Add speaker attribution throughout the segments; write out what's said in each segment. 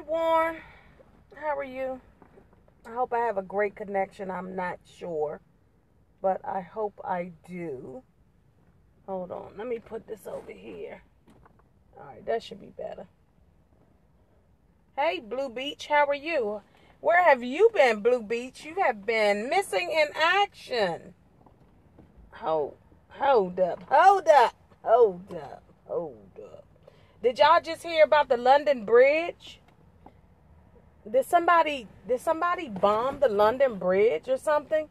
Speaker 1: Warren. How are you? I hope I have a great connection. I'm not sure, but I hope I do. Hold on. Let me put this over here. All right, that should be better. Hey, Blue Beach, how are you? Where have you been, Blue Beach? You have been missing in action. Hold up. Did y'all just hear about the London Bridge? Did somebody bomb the London Bridge or something?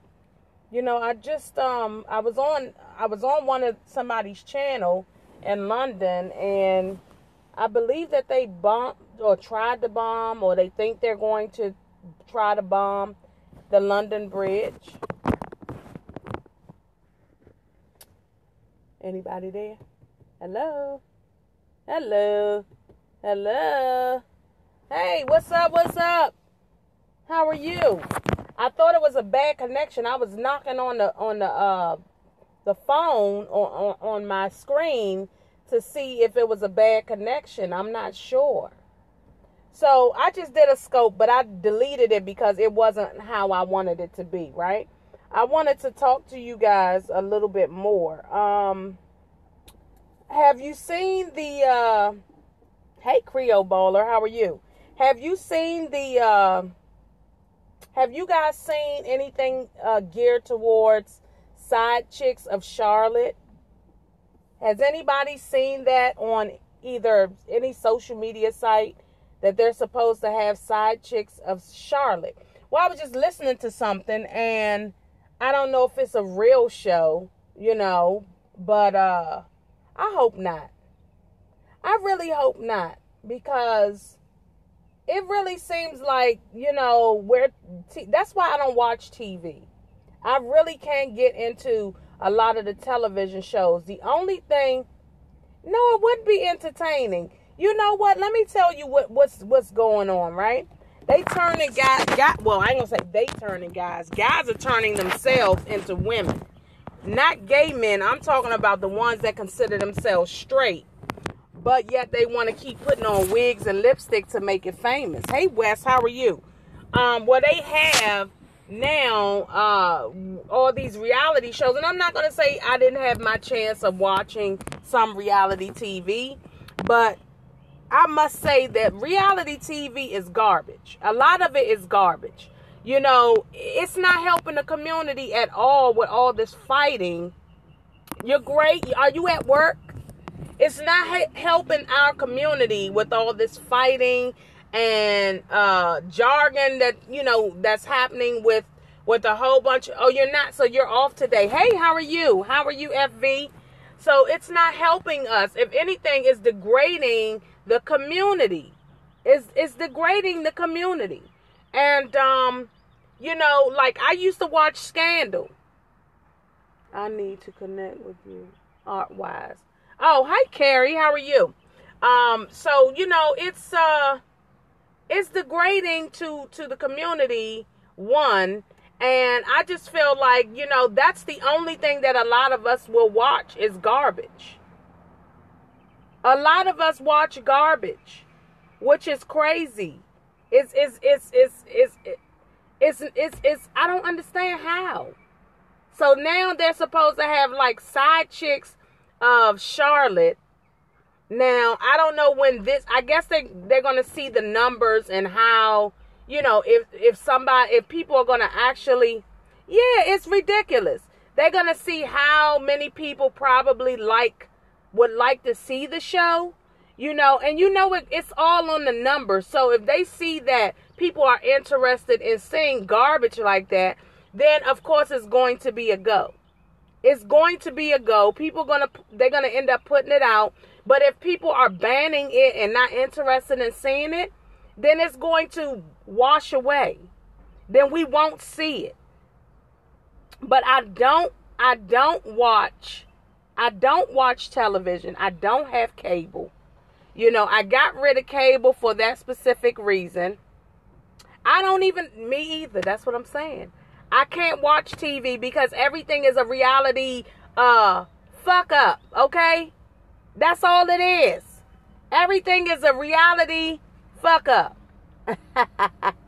Speaker 1: You know, I was on one of somebody's channel in London, and I believe that they bombed or tried to bomb, or they think they're going to try to bomb the London Bridge. Anybody there? Hello? Hey, what's up? How are you? I thought it was a bad connection. I was knocking on the phone on my screen to see if it was a bad connection. I'm not sure. So I just did a scope, but I deleted it because it wasn't how I wanted it to be, right? I wanted to talk to you guys a little bit more. Have you seen the hey, Creole Baller, how are you? Have you guys seen anything geared towards side chicks of Charlotte? Has anybody seen that on either any social media site that they're supposed to have side chicks of Charlotte? Well, I was just listening to something, and I don't know if it's a real show, but I hope not. I really hope not, because it really seems like, that's why I don't watch TV. I really can't get into a lot of the television shows. The only thing, no, it wouldn't be entertaining. You know what? Let me tell you what's going on, right? They turning well, I ain't gonna say they turning guys. Guys are turning themselves into women. Not gay men. I'm talking about the ones that consider themselves straight, but yet they want to keep putting on wigs and lipstick to make it famous. Hey, Wes, how are you? Well, they have now all these reality shows, and I'm not going to say I didn't have my chance of watching some reality TV, but I must say that reality TV is garbage. A lot of it is garbage. It's not helping the community at all with all this fighting. You're great. Are you at work? It's not helping our community with all this fighting and jargon that, that's happening with a whole bunch of, oh, you're not, so you're off today. Hey, how are you? How are you, FV? So it's not helping us. If anything, it's degrading the community. It's degrading the community. And, like I used to watch Scandal. I need to connect with you art-wise. Oh, hi, Carrie. How are you? So, it's degrading to the community, one. And I just feel like, that's the only thing that a lot of us will watch is garbage. A lot of us watch garbage, which is crazy. It's I don't understand how. So now they're supposed to have like side chicks of Charlotte. Now, I don't know when I guess they're going to see the numbers and how, if people are going to actually, it's ridiculous. They're going to see how many people probably would like to see the show, and it's all on the numbers. So if they see that people are interested in seeing garbage like that, then of course it's going to be a go. It's going to be a go. They're going to end up putting it out. But if people are banning it and not interested in seeing it, then it's going to wash away. Then we won't see it. But I don't watch television. I don't have cable. I got rid of cable for that specific reason. Me either. That's what I'm saying. I can't watch TV because everything is a reality fuck up, okay? That's all it is. Everything is a reality fuck up.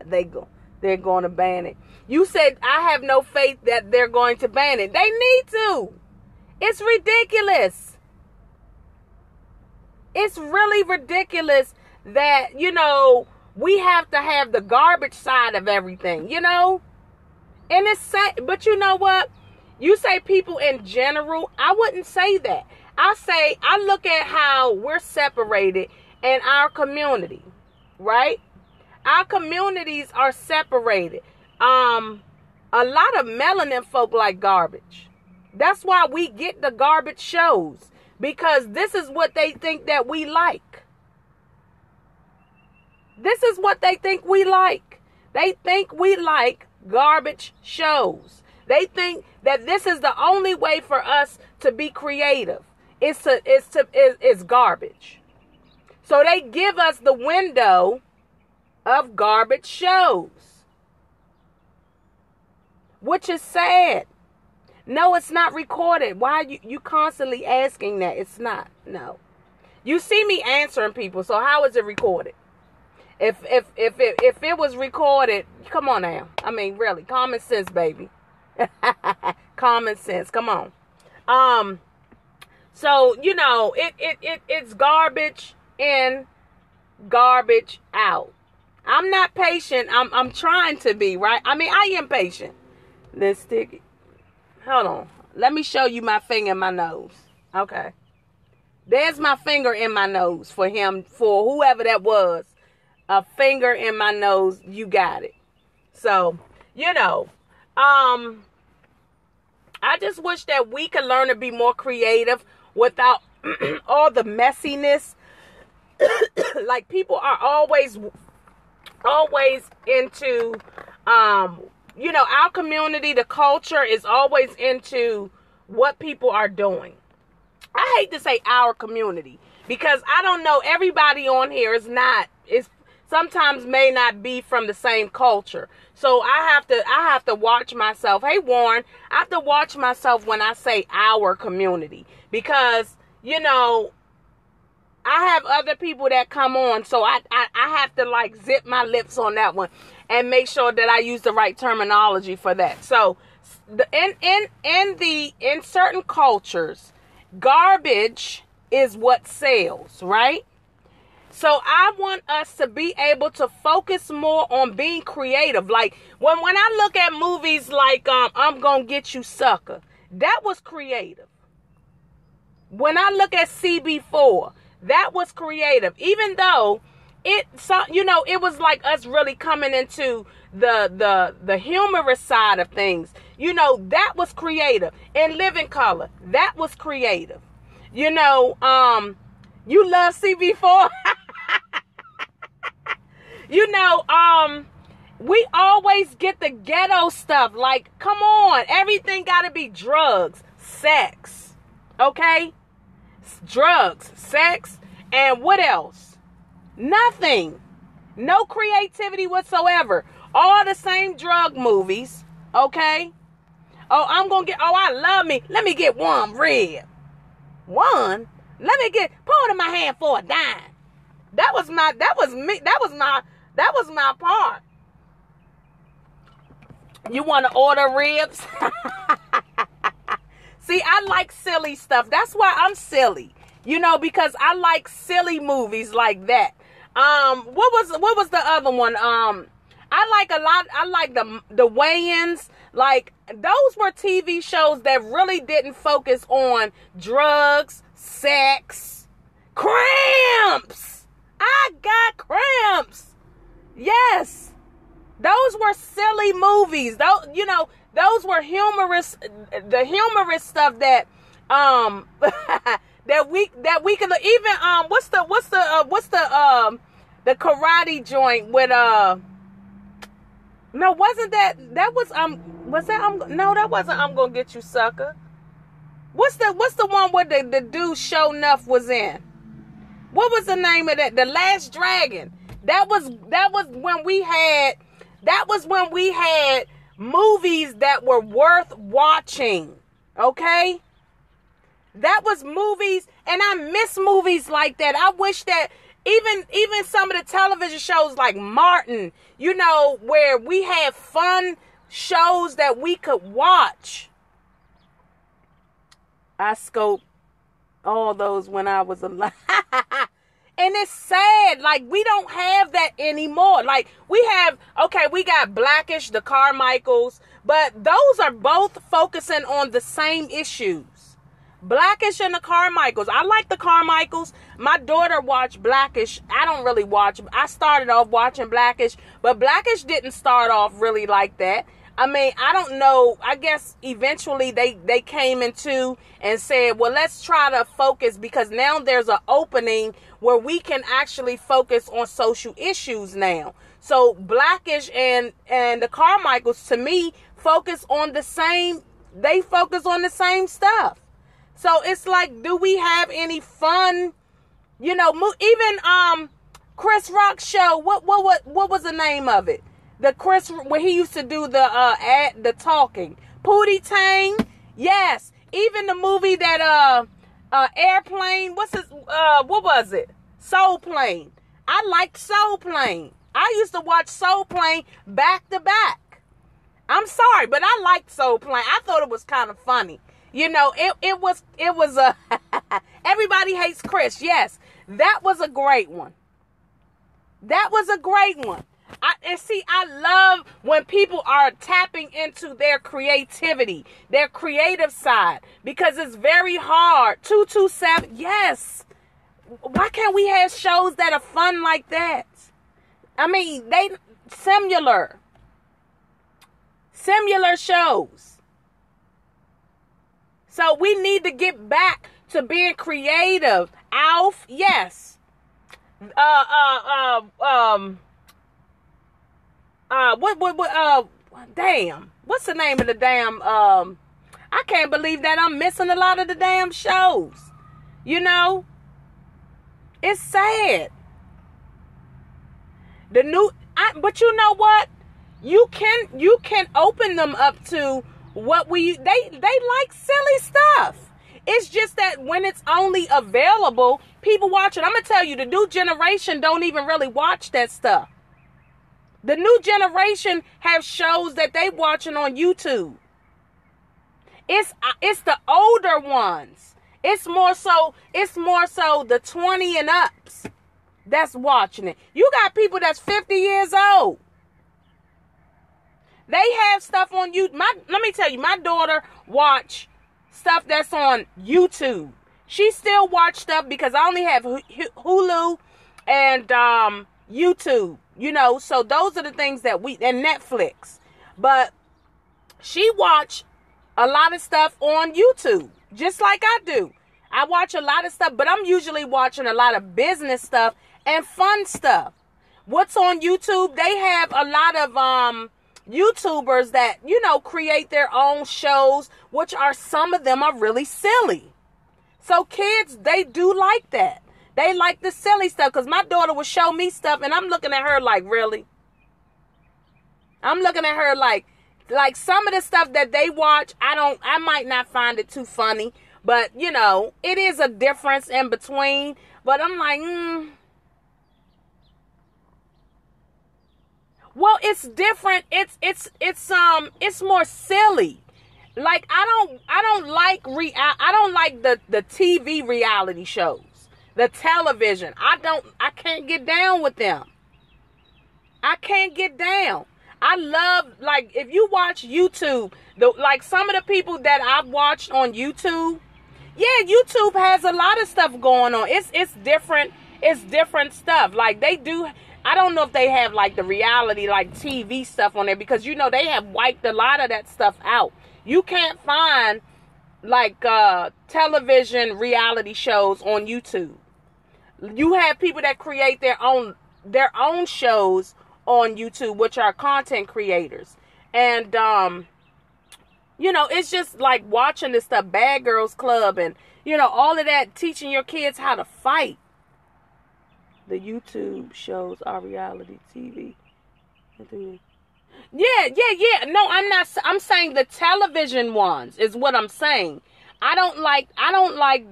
Speaker 1: They're going to ban it. You said, I have no faith that they're going to ban it. They need to. It's ridiculous. It's really ridiculous that, we have to have the garbage side of everything, And it's sad, but you know what? You say people in general, I wouldn't say that. I look at how we're separated in our community, right? Our communities are separated. A lot of melanin folk like garbage. That's why we get the garbage shows, because this is what they think that we like. This is what they think we like. They think we like garbage shows. They think that this is the only way for us to be creative. It's garbage. So they give us the window of garbage shows, which is sad. No, it's not recorded. Why are you constantly asking that? It's not. No. You see me answering people, so how is it recorded? If it was recorded, come on now. I mean, really, common sense, baby. Common sense. Come on. So, it's garbage in, garbage out. I'm not patient. I'm trying to be, right? I mean, I am patient. Let's stick it. Hold on. Let me show you my finger in my nose. Okay. There's my finger in my nose for whoever that was. A finger in my nose. You got it. So, I just wish that we could learn to be more creative without all the messiness. Like, people are always into, our community, the culture is always into what people are doing. I hate to say our community, because I don't know, everybody on here is sometimes may not be from the same culture. So I have to watch myself. Hey, Warren, I have to watch myself when I say our community, because, I have other people that come on. So I have to zip my lips on that one and make sure that I use the right terminology for that. So in certain cultures, garbage is what sells, right? So I want us to be able to focus more on being creative. Like when I look at movies like I'm Gonna Get You Sucker, that was creative. When I look at CB4, that was creative. Even though it was like us really coming into the humorous side of things. That was creative. In Living Color, that was creative. You love CB4. We always get the ghetto stuff. Like, come on. Everything got to be drugs, sex. Okay? Drugs, sex, and what else? Nothing. No creativity whatsoever. All the same drug movies. Okay? I love me. Let me get one rib. One? Pour it in my hand for a dime. That was my part. You want to order ribs? See, I like silly stuff. That's why I'm silly. Because I like silly movies like that. What was the other one? I like the Wayans. Like, those were TV shows that really didn't focus on drugs, sex, cramps. I got cramps. Yes. Those were silly movies. Those were humorous, the humorous stuff that that we could even what's the karate joint with no, wasn't that was no, that wasn't I'm Gonna Get You Sucker. What's the one where the dude Show Nuff was in? What was the name of that? The Last Dragon. That was when we had movies that were worth watching. Okay? That was movies, and I miss movies like that. I wish that Even some of the television shows like Martin, you know, where we had fun shows that we could watch. I scoped all those when I was alive. And it's sad, like, we don't have that anymore. Like, we got Blackish, the Carmichaels, but those are both focusing on the same issues. Blackish and the Carmichaels. I like the Carmichaels. My daughter watched Blackish. I don't really watch. I started off watching Blackish, but Blackish didn't start off really like that. I mean, I don't know. I guess eventually they came into and said, well, let's try to focus, because now there's an opening where we can actually focus on social issues now. So Blackish and the Carmichaels, to me, focus on the same stuff. So it's like, do we have any fun? You know, even Chris Rock's show. What was the name of it? The Chris, when he used to do the talking, Pootie Tang. Yes, even the movie that Airplane. What was it? Soul Plane. I liked Soul Plane. I used to watch Soul Plane back to back. I'm sorry, but I liked Soul Plane. I thought it was kind of funny. You know, it was Everybody Hates Chris. Yes, that was a great one. That was a great one. I love when people are tapping into their creativity, their creative side, because it's very hard. 227, yes. Why can't we have shows that are fun like that? I mean, similar shows. So we need to get back to being creative. Alf, yes. Damn. What's the name of the damn, I can't believe that I'm missing a lot of the damn shows. You know? It's sad. But you know what? You can open them up to what they like silly stuff. It's just that when it's only available, people watch it. I'm going to tell you, the new generation don't even really watch that stuff. The new generation have shows that they watching on YouTube. It's the older ones. It's more so the 20 and ups that's watching it. You got people that's 50 years old. They have stuff on YouTube. Let me tell you, my daughter watch stuff that's on YouTube. She still watch stuff because I only have Hulu and YouTube. You know, so those are the things that and Netflix. But she watch a lot of stuff on YouTube, just like I do. I watch a lot of stuff, but I'm usually watching a lot of business stuff and fun stuff. What's on YouTube? They have a lot of YouTubers that, you know, create their own shows, which some of them are really silly. So kids, they do like that. They like the silly stuff, because my daughter would show me stuff and I'm looking at her like, really? I'm looking at her like some of the stuff that they watch, I might not find it too funny, but you know, it is a difference in between. But I'm like, well, it's different. It's more silly. Like I don't like the TV reality shows. The television. I can't get down with them. I can't get down. I love, like, if you watch YouTube, like some of the people that I've watched on YouTube, yeah, YouTube has a lot of stuff going on. It's different. It's different stuff. Like they do. I don't know if they have like the reality, like TV stuff on there, because you know they have wiped a lot of that stuff out. You can't find like television reality shows on YouTube. You have people that create their own shows on YouTube, which are content creators. And, you know, it's just like watching this stuff, Bad Girls Club, and, you know, all of that, teaching your kids how to fight. The YouTube shows are reality TV. Yeah. No, I'm not. I'm saying the television ones is what I'm saying. I don't like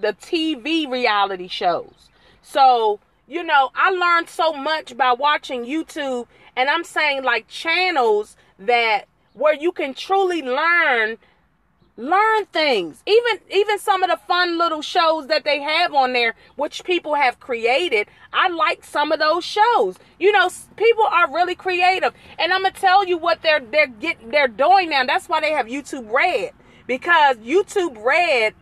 Speaker 1: the TV reality shows. So you know, I learned so much by watching YouTube, and I'm saying like channels that where you can truly learn things. Even some of the fun little shows that they have on there, which people have created. I like some of those shows. You know, people are really creative, and I'm gonna tell you what they're doing now. That's why they have YouTube Red, because YouTube Red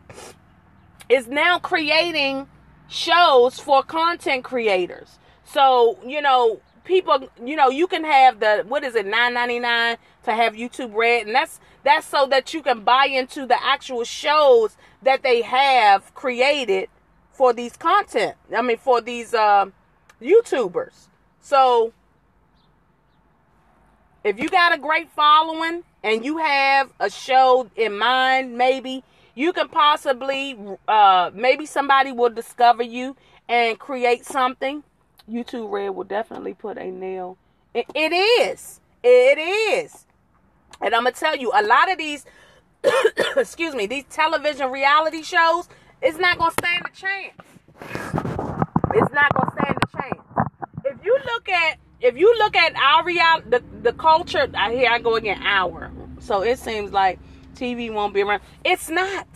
Speaker 1: is now creating shows for content creators. So, you know, people, you know, you can have the, what is it, $9.99 to have YouTube Red, and that's so that you can buy into the actual shows that they have created for these content. I mean, for these YouTubers. So if you got a great following and you have a show in mind, maybe you can possibly, maybe somebody will discover you and create something. YouTube Red will definitely put a nail. It is. And I'm going to tell you, a lot of these, excuse me, these television reality shows, it's not going to stand a chance. It's not going to stand a chance. If you look at our reality, the culture, here I go again, so it seems like TV won't be around. It's not.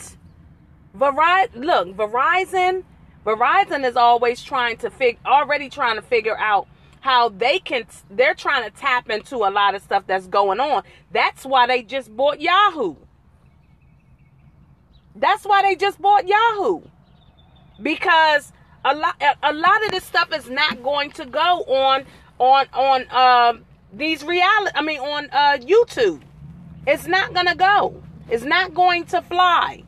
Speaker 1: Verizon is always trying to figure out how they're trying to tap into a lot of stuff that's going on. That's why they just bought Yahoo. Because a lot of this stuff is not going to go on these reality, on YouTube. It's not going to go. It's not going to fly.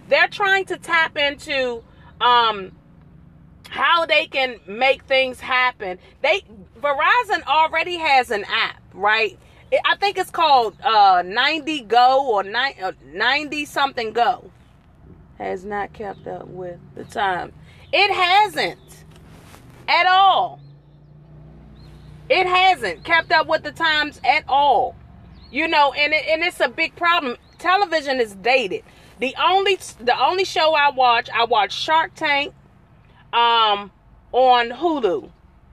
Speaker 1: They're trying to tap into how they can make things happen. Verizon already has an app, right? I think it's called 90 Go or 90 something Go. Has not kept up with the time. It hasn't at all. It hasn't kept up with the times at all. You know, and it's a big problem. Television is dated. The only show I watch Shark Tank on Hulu.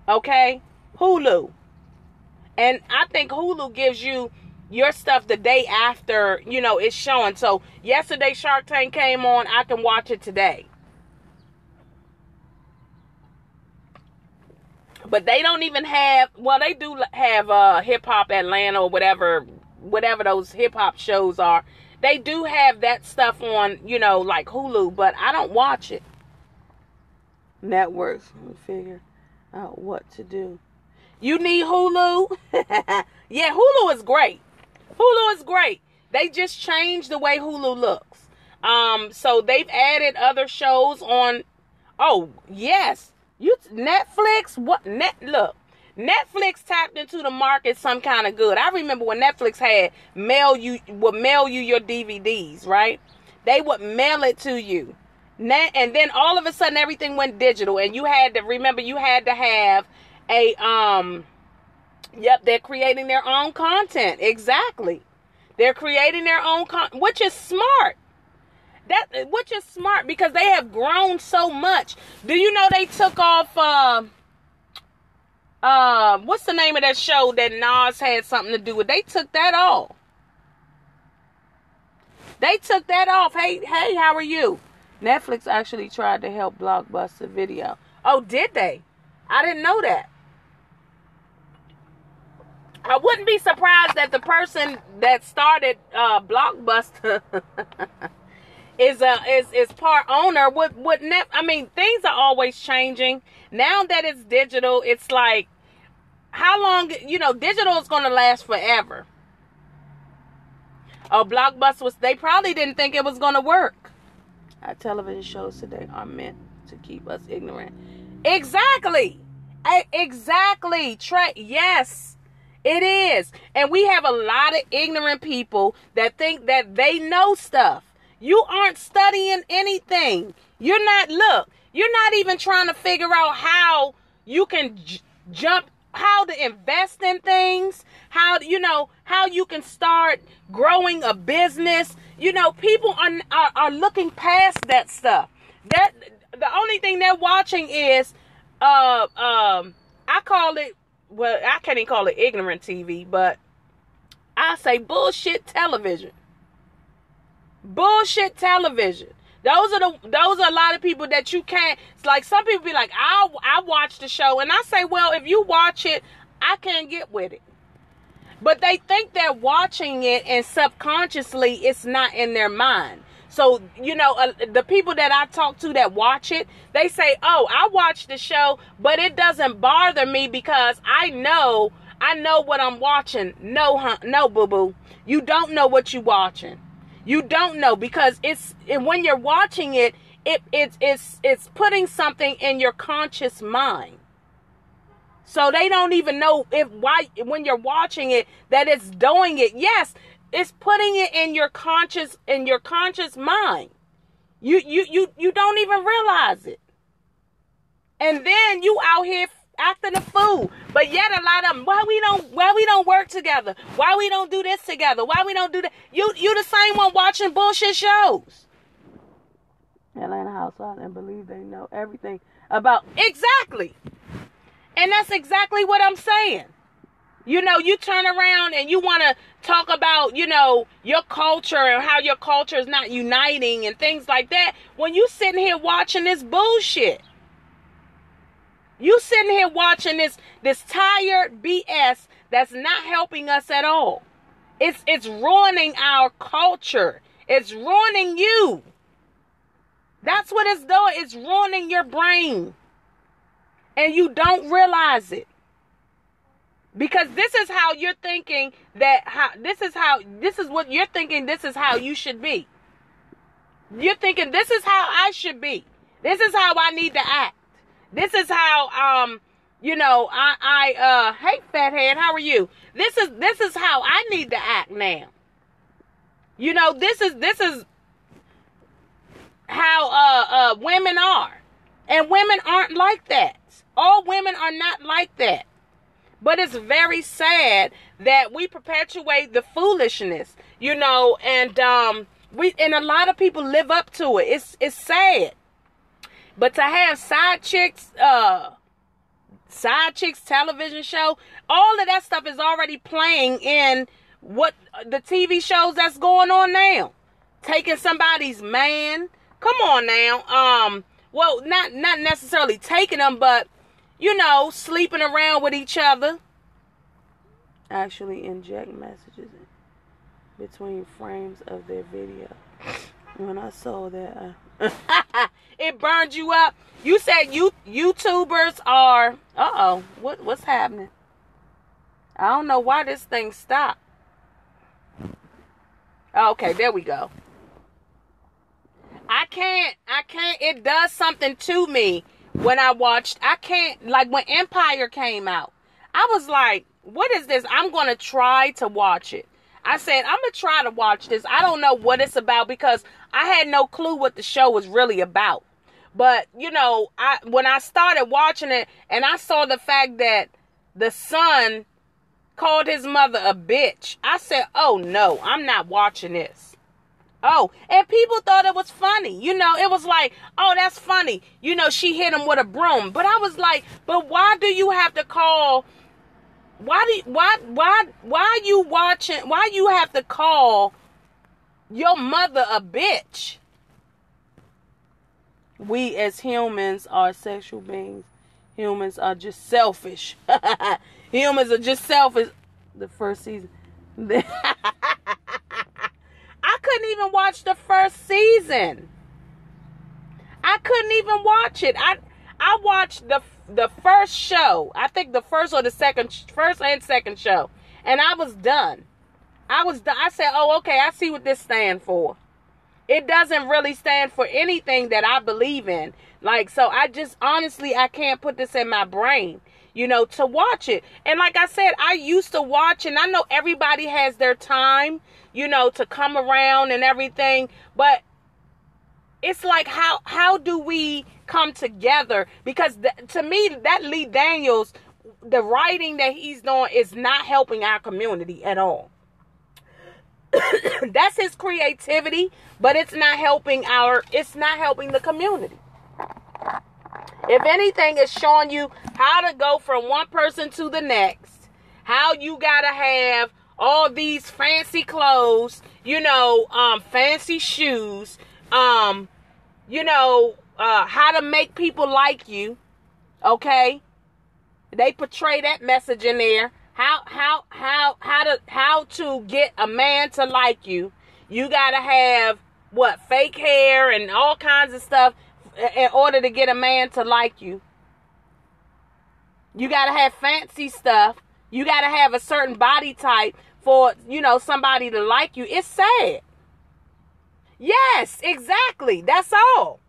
Speaker 1: Okay? Hulu. And I think Hulu gives you your stuff the day after, you know, it's showing. So yesterday Shark Tank came on, I can watch it today. But they don't even have, well, they do have Hip Hop Atlanta or whatever those hip hop shows are. They do have that stuff on, you know, like Hulu, but I don't watch it. Networks will figure out what to do. You need Hulu? Yeah, Hulu is great. Hulu is great. They just changed the way Hulu looks. So they've added other shows on. Oh, yes. Netflix, look. Netflix tapped into the market some kind of good. I remember when Netflix would mail you your DVDs, right? They would mail it to you. And then all of a sudden everything went digital, and you had to have they're creating their own content. Exactly. They're creating their own content, which is smart. Which is smart because they have grown so much. Do you know they took off what's the name of that show that Nas had something to do with? They took that off. Hey, how are you? Netflix actually tried to help Blockbuster Video. Oh, did they? I didn't know that. I wouldn't be surprised that the person that started Blockbuster is part owner. Things are always changing. Now that it's digital, it's like, how long, digital is going to last forever. Oh, Blockbuster they probably didn't think it was going to work. Our television shows today are meant to keep us ignorant. Exactly. Yes, it is. And we have a lot of ignorant people that think that they know stuff. You aren't studying anything. You're not even trying to figure out how you can how to invest in things, how you can start growing a business. People are looking past that stuff. The only thing they're watching is I call it, well, I can't even call it ignorant TV, but I say bullshit television. Bullshit television. Those are a lot of people that you can't. It's like some people be like, I watch the show, and I say, well, if you watch it, I can't get with it. But they think they're watching it, and subconsciously it's not in their mind. So, the people that I talk to that watch it, they say, oh, I watch the show, but it doesn't bother me because I know what I'm watching. No, boo-boo. You don't know what you're watching. You don't know, because when you're watching it, it's putting something in your conscious mind. So they don't even know when you're watching it that it's doing it. Yes, it's putting it in your conscious mind. You don't even realize it. And then you out here acting a fool. But yet a lot of them, why we don't work together? Why we don't do this together? Why we don't do that? You the same one watching bullshit shows. Atlanta Housewives, and believe they know everything about. Exactly. And that's exactly what I'm saying. You turn around and you want to talk about, your culture and how your culture is not uniting and things like that, when you sitting here watching this bullshit. You sitting here watching this tired BS that's not helping us at all. It's ruining our culture. It's ruining you. That's what it's doing. It's ruining your brain. And you don't realize it. Because this is how you're thinking this is what you're thinking, this is how you should be. You're thinking this is how I should be. This is how I need to act. This is how hey fathead, how are you? This is how I need to act now. This is how women are. And women aren't like that. All women are not like that. But it's very sad that we perpetuate the foolishness, and a lot of people live up to it. It's sad. But to have side chicks television show, all of that stuff is already playing in what the TV shows that's going on now. Taking somebody's man. Come on now. Well, not necessarily taking them, but sleeping around with each other. Actually inject messages between frames of their video. When I saw that, it burned you up. You said YouTubers are. What's happening? I don't know why this thing stopped. Okay, there we go. I can't. It does something to me. When I watched, like when Empire came out, I was like, what is this? I'm going to try to watch it. I said, I'm going to try to watch this. I don't know what it's about because I had no clue what the show was really about. But, when I started watching it and I saw the fact that the son called his mother a bitch, I said, oh no, I'm not watching this. Oh, and people thought it was funny. It was like, oh, that's funny. She hit him with a broom. But I was like, but why do you have to call, why you have to call your mother a bitch? We as humans are sexual beings. Humans are just selfish. Humans are just selfish. The first season. I couldn't even watch the first season. I couldn't even watch it. I watched the first show. I think the first and second show. And I was done. I said, oh, okay, I see what this stands for. It doesn't really stand for anything that I believe in. So I just, honestly, I can't put this in my brain, to watch it. And like I said, I used to watch, and I know everybody has their time, to come around and everything. But it's like, how do we come together? Because to me, that Lee Daniels, the writing that he's doing is not helping our community at all. That's his creativity, but it's not helping the community. If anything, it's showing you how to go from one person to the next. How you gotta have all these fancy clothes, fancy shoes, how to make people like you. Okay? They portray that message in there. How to get a man to like you. You gotta have fake hair and all kinds of stuff in order to get a man to like you. You gotta have fancy stuff. You gotta have a certain body type for, somebody to like you. It's sad. Yes, exactly. That's all.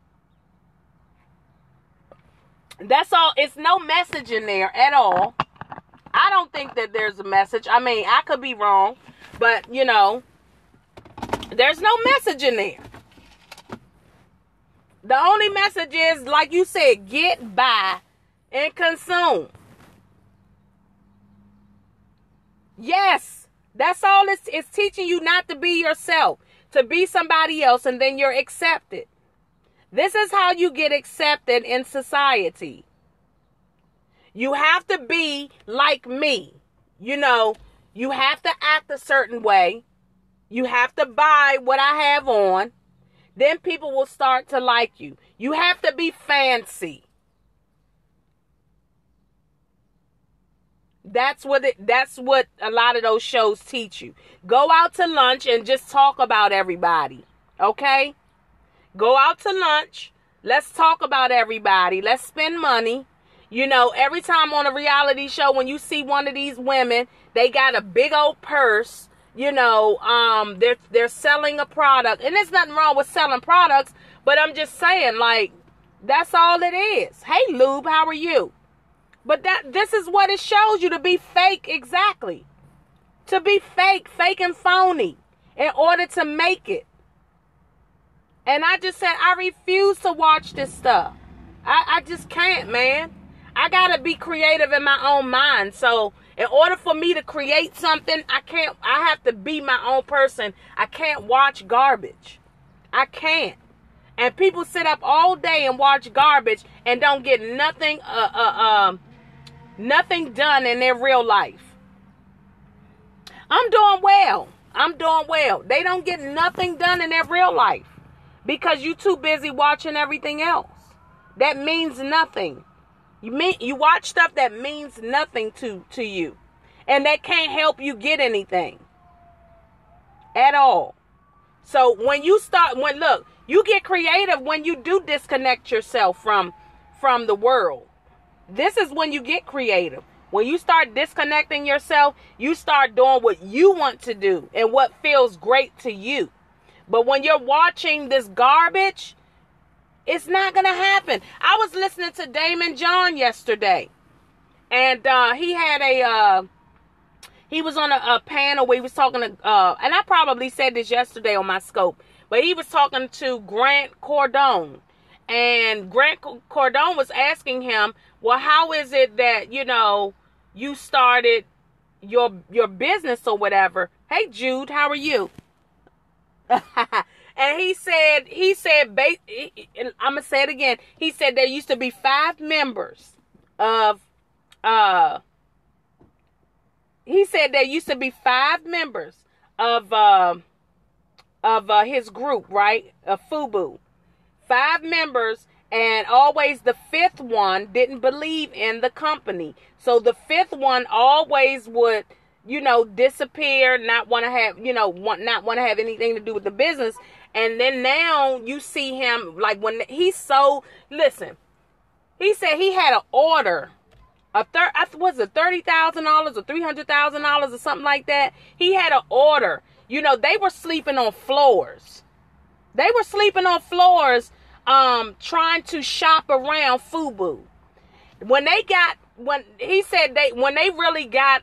Speaker 1: That's all. It's no message in there at all. I don't think that there's a message. I mean, I could be wrong, but, there's no message in there. The only message is, like you said, get by and consume. Yes, that's all it's teaching you, not to be yourself, to be somebody else, and then you're accepted. This is how you get accepted in society. You have to be like me. You have to act a certain way. You have to buy what I have on. Then people will start to like you. You have to be fancy. That's what a lot of those shows teach you. Go out to lunch and just talk about everybody. Okay? Go out to lunch. Let's talk about everybody. Let's spend money. Every time on a reality show, when you see one of these women, they got a big old purse. They're selling a product. And there's nothing wrong with selling products. But I'm just saying, that's all it is. Hey, Lube, how are you? But this is what it shows you, to be fake, exactly. To be fake and phony in order to make it. And I just said, I refuse to watch this stuff. I just can't, man. I gotta be creative in my own mind. So in order for me to create something, I have to be my own person. I can't watch garbage. I can't. And people sit up all day and watch garbage and don't get nothing done in their real life. I'm doing well. They don't get nothing done in their real life because you're too busy watching everything else. That means nothing. You watch stuff that means nothing to you. And that can't help you get anything. At all. So you get creative when you do disconnect yourself from the world. This is when you get creative. When you start disconnecting yourself, you start doing what you want to do and what feels great to you. But when you're watching this garbage, it's not going to happen. I was listening to Damon John yesterday. And he was on a panel where he was talking to, and I probably said this yesterday on my scope, but he was talking to Grant Cardone. And Grant Cardone was asking him, well, how is it that, you started your business or whatever? Hey, Jude, how are you? And he said, I'm going to say it again. He said there used to be 5 members of his group, right? Of FUBU. 5 members, and always the 5th one didn't believe in the company. So the 5th one always would, disappear, not want to have, not want to have anything to do with the business. And then now you see him, when he sold, listen, he said he had an order, was it $30,000 or $300,000 or something like that? He had an order. They were sleeping on floors. Trying to shop around FUBU. When they really got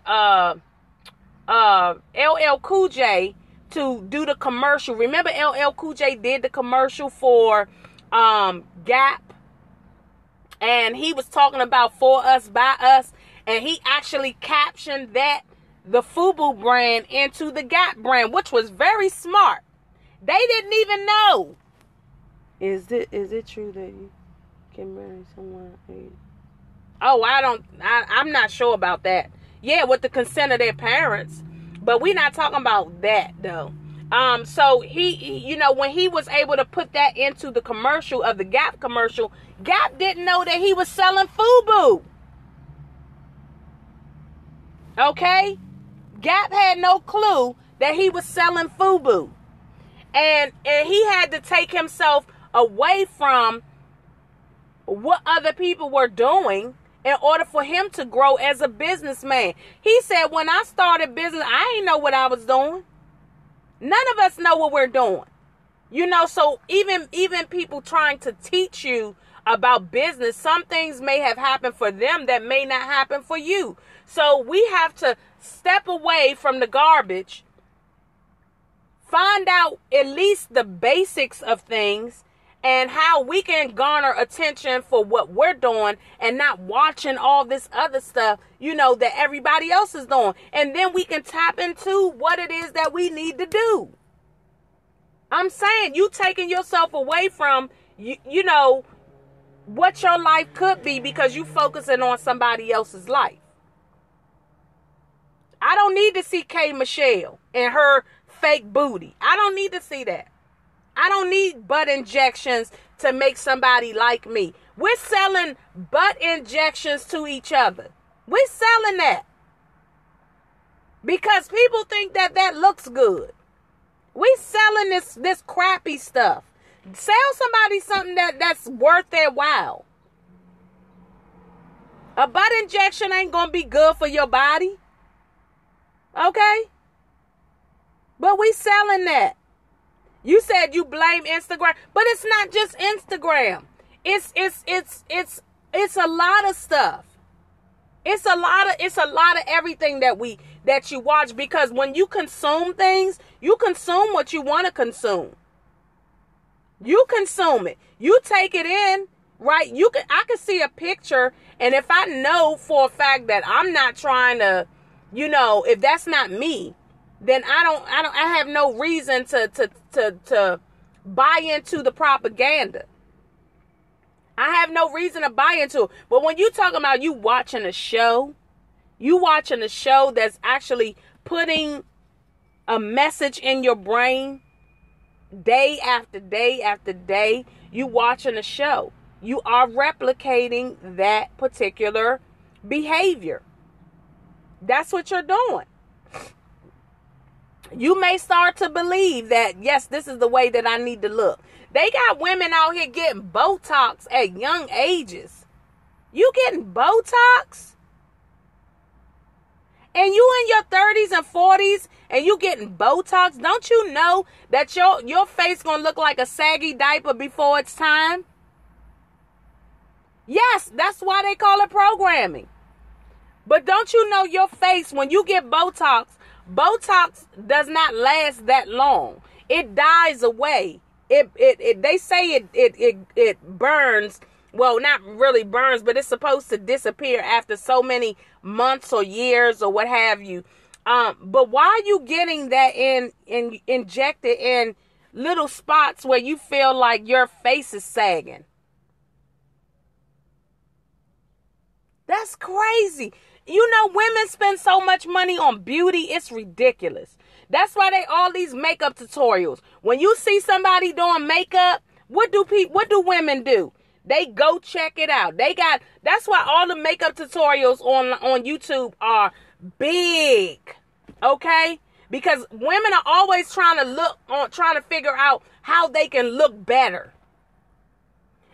Speaker 1: LL Cool J to do the commercial. Remember LL Cool J did the commercial for Gap, and he was talking about for us, by us, and he actually captioned the FUBU brand into the Gap brand, which was very smart. They didn't even know. Is it true that you can marry someone. Oh, I'm not sure about that. Yeah, with the consent of their parents. But we're not talking about that, though. So he, when he was able to put that into the commercial of the Gap commercial, Gap didn't know that he was selling FUBU. Okay? Gap had no clue that he was selling FUBU. And he had to take himself away from what other people were doing in order for him to grow as a businessman. He said, when I started business, I didn't know what I was doing. None of us know what we're doing. So even people trying to teach you about business, some things may have happened for them that may not happen for you. So we have to step away from the garbage, find out at least the basics of things and how we can garner attention for what we're doing and not watching all this other stuff, that everybody else is doing. And then we can tap into what it is that we need to do. I'm saying you taking yourself away from, what your life could be because you focusing on somebody else's life. I don't need to see K. Michelle and her fake booty. I don't need to see that. I don't need butt injections to make somebody like me. We're selling butt injections to each other. We're selling that. Because people think that looks good. We're selling this crappy stuff. Sell somebody something that's worth their while. A butt injection ain't going to be good for your body. Okay? But we selling that. You said you blame Instagram, but it's not just Instagram. It's a lot of stuff. It's a lot of everything that you watch, because when you consume things, you consume what you want to consume. You consume it. You take it in, right? I can see a picture, and if I know for a fact that I'm not trying to, if that's not me, then I have no reason to buy into the propaganda. I have no reason to buy into it. But when you talking about you watching a show that's actually putting a message in your brain day after day after day, you watching a show, you are replicating that particular behavior. That's what you're doing. You may start to believe that, yes, this is the way that I need to look. They got women out here getting Botox at young ages. You getting Botox? And you in your 30s and 40s and you getting Botox? Don't you know that your face gonna look like a saggy diaper before it's time? Yes, that's why they call it programming. But don't you know your face, when you get Botox does not last that long. It dies away. They say it burns. Well, not really burns, but it's supposed to disappear after so many months or years or what have you. But why are you getting that injected in little spots where you feel like your face is sagging? That's crazy. Women spend so much money on beauty, it's ridiculous. That's why all these makeup tutorials. When you see somebody doing makeup, what do women do? They go check it out. That's why all the makeup tutorials on YouTube are big. Okay? Because women are always trying to figure out how they can look better.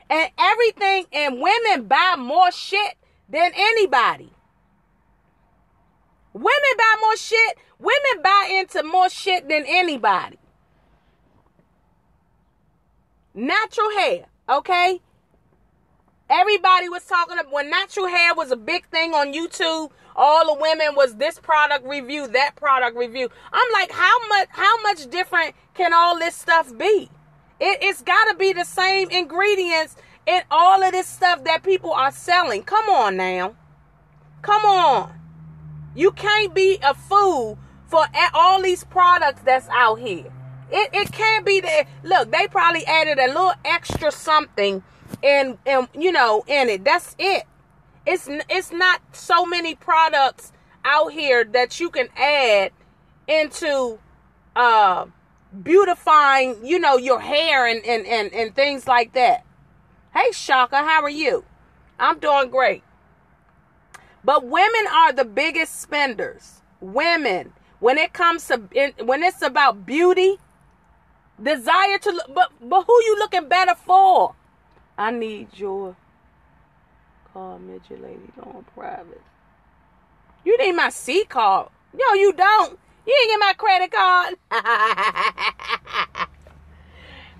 Speaker 1: And women buy more shit than anybody. Women buy more shit. Women buy into more shit than anybody. Natural hair, okay? Everybody was talking about when natural hair was a big thing on YouTube. All the women was this product review, that product review. I'm like, how much different can all this stuff be? It's got to be the same ingredients in all of this stuff that people are selling. Come on now. Come on. You can't be a fool for all these products that's out here. It can't be that. Look, they probably added a little extra something and you know, in it. That's it. It's not so many products out here that you can add into beautifying, you know, your hair and things like that. Hey, Shaka, how are you? I'm doing great. But women are the biggest spenders. Women, when it comes to, when it's about beauty, desire to look, but who you looking better for? I need your call, midget lady, on private. You need my C card. No, you don't. You ain't get my credit card.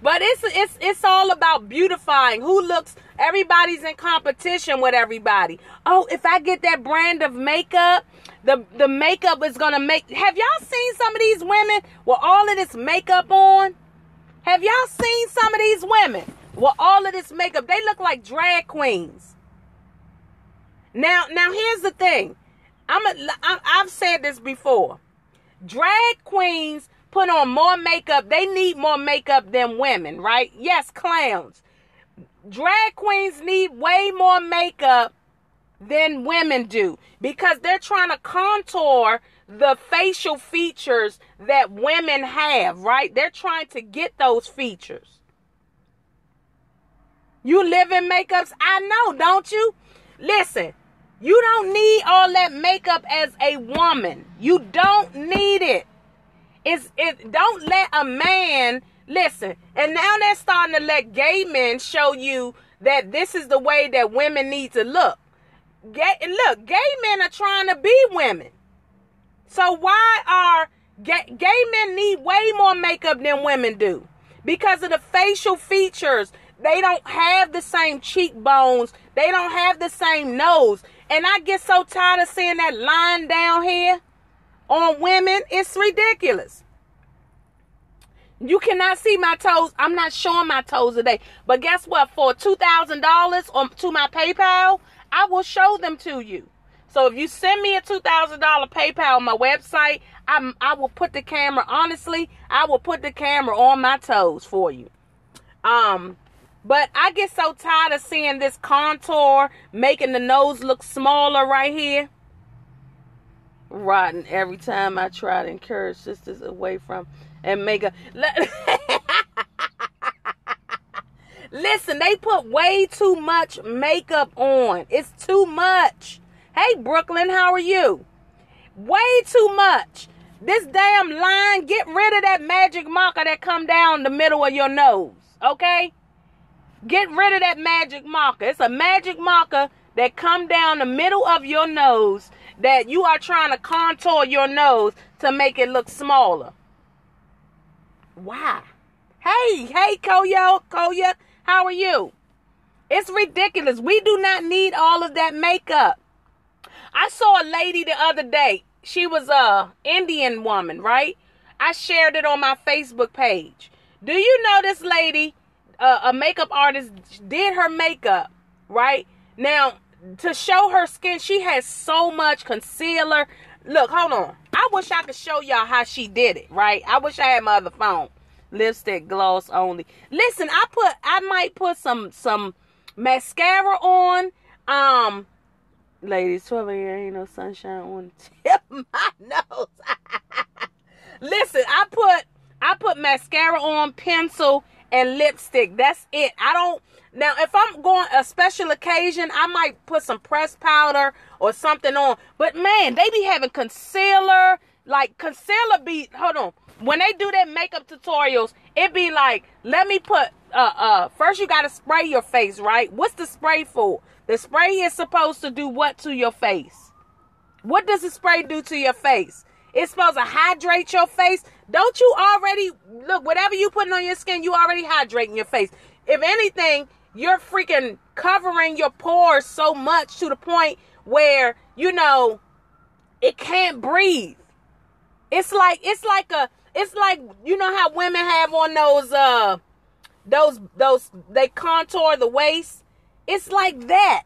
Speaker 1: But it's all about beautifying. Who looks, everybody's in competition with everybody. Oh, if I get that brand of makeup, the makeup is going to make, have y'all seen some of these women with all of this makeup on? Have y'all seen some of these women with all of this makeup? They look like drag queens. Now here's the thing. I've said this before. Drag queens put on more makeup. They need more makeup than women, right? Yes, clowns. Drag queens need way more makeup than women do because they're trying to contour the facial features that women have, right? They're trying to get those features. You live in makeups? I know, don't you? Listen, you don't need all that makeup as a woman. You don't need it. Don't let a man, listen, and now they're starting to let gay men show you that this is the way that women need to look. Gay men are trying to be women. So why are gay men need way more makeup than women do? Because of the facial features. They don't have the same cheekbones. They don't have the same nose. And I get so tired of seeing that line down here on women. It's ridiculous. You cannot see my toes. I'm not showing my toes today. But guess what? For $2,000 to my PayPal, I will show them to you. So if you send me a $2,000 PayPal on my website, I will put the camera, honestly, I will put the camera on my toes for you. But I get so tired of seeing this contour, making the nose look smaller right here. Rotten every time I try to encourage sisters away from and make a... Listen, they put way too much makeup on. It's too much. Hey, Brooklyn, how are you? Way too much. This damn line, get rid of that magic marker that come down the middle of your nose, okay? Get rid of that magic marker. It's a magic marker that come down the middle of your nose that you are trying to contour your nose to make it look smaller. Why? Hey, Koya, how are you? It's ridiculous. We do not need all of that makeup. I saw a lady the other day. She was a Indian woman, right? I shared it on my Facebook page. Do you know this lady, a makeup artist, did her makeup, right? Now, to show her skin, she has so much concealer. Look, hold on. I wish I could show y'all how she did it, right? I wish I had my other phone. Lipstick, gloss only. Listen, I might put some mascara on. Ladies, 12 a.m. ain't no sunshine on the tip of my nose. Listen, I put mascara on, pencil, and lipstick. That's it. Now, if I'm going a special occasion, I might put some pressed powder or something on. But man, they be having concealer. Like concealer be, hold on. When they do their makeup tutorials, it be like, let me put, first you got to spray your face, right? What's the spray for? The spray is supposed to do what to your face? What does the spray do to your face? It's supposed to hydrate your face. Don't you already, look, whatever you putting on your skin, you already hydrating your face. If anything, you're freaking covering your pores so much to the point where, you know, it can't breathe. It's like, you know how women have on those, they contour the waist. It's like that.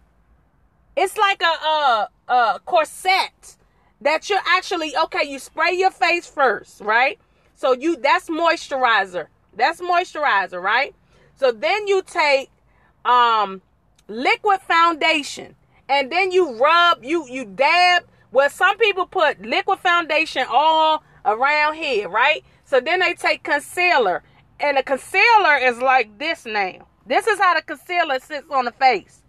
Speaker 1: It's like a corset that you're actually, okay, you spray your face first, right? So that's moisturizer. That's moisturizer, right? So then you take liquid foundation, and then you rub, you dab. Well, some people put liquid foundation all around here, right? So then they take concealer, and the concealer is like this now. This is how the concealer sits on the face.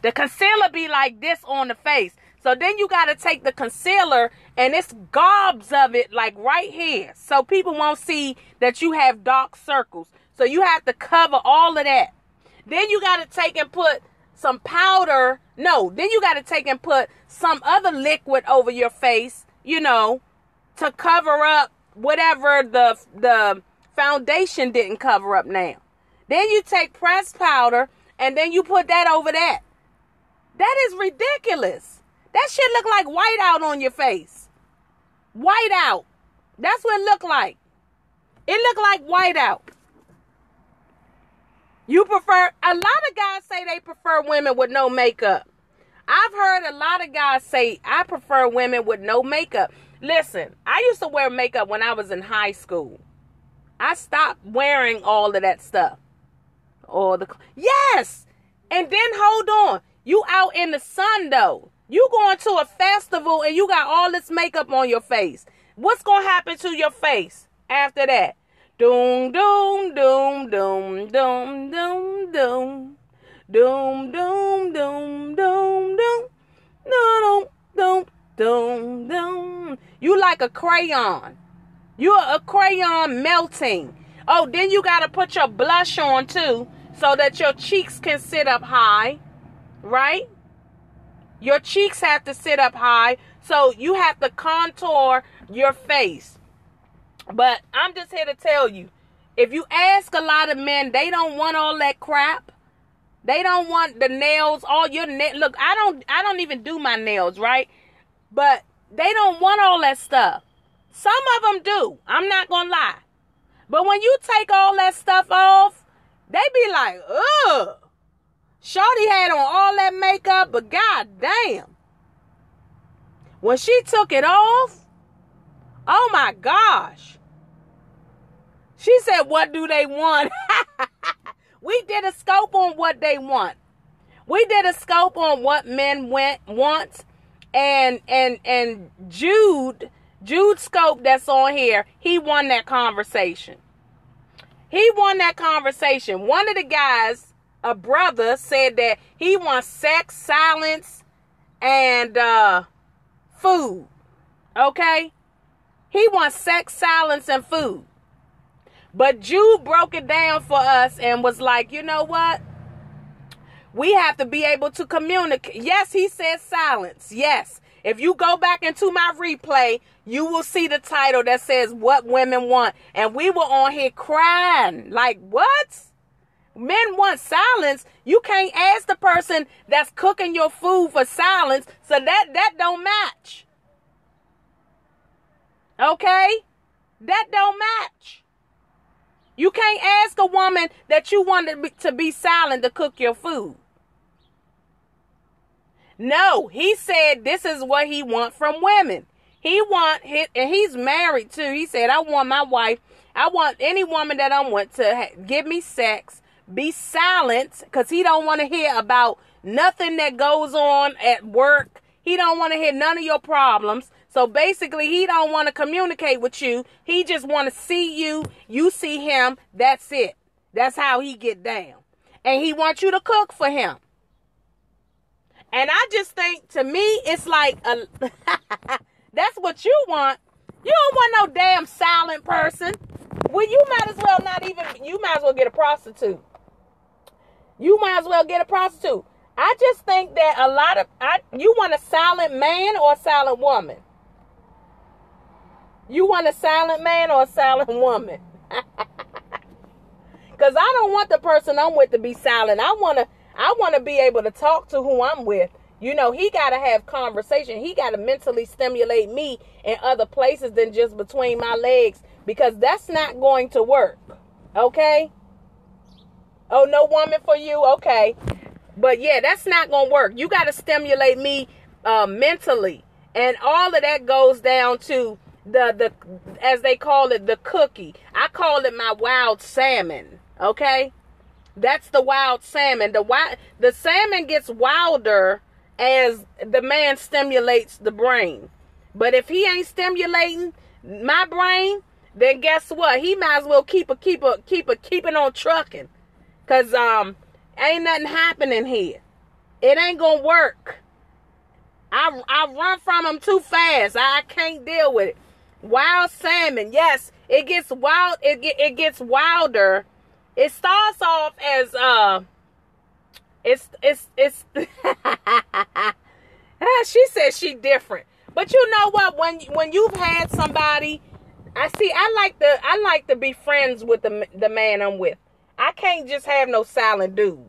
Speaker 1: The concealer be like this on the face. So then you got to take the concealer, and it's gobs of it like right here. So people won't see that you have dark circles. So you have to cover all of that. Then you got to take and put some powder. No, then you got to take and put some other liquid over your face, to cover up whatever the foundation didn't cover up now. Then you take pressed powder, and then you put that over that. That is ridiculous. That shit look like whiteout on your face. Whiteout. That's what it look like. It look like whiteout. You prefer, a lot of guys say they prefer women with no makeup. I've heard a lot of guys say, I prefer women with no makeup. Listen, I used to wear makeup when I was in high school. I stopped wearing all of that stuff. Yes! And then hold on. You out in the sun though. You going to a festival and you got all this makeup on your face. What's going to happen to your face after that? Doom, doom, doom, doom, doom, doom, doom. Doom, doom, doom, doom, doom. Doom, doom, doom, doom. You like a crayon. You're a crayon melting. Oh, then you got to put your blush on too, so that your cheeks can sit up high. Right? Your cheeks have to sit up high, so you have to contour your face. But I'm just here to tell you, if you ask a lot of men, they don't want all that crap. They don't want the nails, all your look, I don't even do my nails, right? But they don't want all that stuff. Some of them do. I'm not gonna lie. But when you take all that stuff off, they be like, ugh. Shorty had on all that makeup, but god damn. When she took it off, oh my gosh. She said, what do they want? We did a scope on what they want. We did a scope on what men want. And Jude Scope that's on here, he won that conversation. He won that conversation. One of the guys, a brother, said that he wants sex, silence, and food. Okay? He wants sex, silence, and food. But Jude broke it down for us and was like, you know what? We have to be able to communicate. Yes, he said silence. Yes. If you go back into my replay, you will see the title that says what women want. And we were on here crying. Like, what? Men want silence. You can't ask the person that's cooking your food for silence. So that don't match. Okay? That don't match. You can't ask a woman that you want to be silent to cook your food. No, he said this is what he wants from women. And he's married too. He said, I want my wife, I want any woman that I'm with to give me sex, be silent, because he don't want to hear about nothing that goes on at work. He don't want to hear none of your problems. So basically, he don't want to communicate with you. He just want to see you. You see him. That's it. That's how he get down. And he wants you to cook for him. And I just think, to me, it's like, that's what you want. You don't want no damn silent person. Well, you might as well get a prostitute. You might as well get a prostitute. I just think that you want a silent man or a silent woman? You want a silent man or a silent woman? Because I don't want the person I'm with to be silent. I want to be able to talk to who I'm with. You know, he got to have conversation. He got to mentally stimulate me in other places than just between my legs. Because that's not going to work. Okay? Oh, no woman for you? Okay. But yeah, that's not going to work. You got to stimulate me mentally. And all of that goes down to the as they call it, the cookie. I call it my wild salmon. Okay? That's the wild salmon. The salmon gets wilder as the man stimulates the brain. But if he ain't stimulating my brain, then guess what? He might as well keep it on trucking. Cause ain't nothing happening here. It ain't gonna work. I run from him too fast. I can't deal with it. Wild salmon, yes, it gets wild. It gets wilder. It starts off as it's she said she different. But you know what? When you've had somebody, I like to be friends with the man I'm with. I can't just have no silent dude.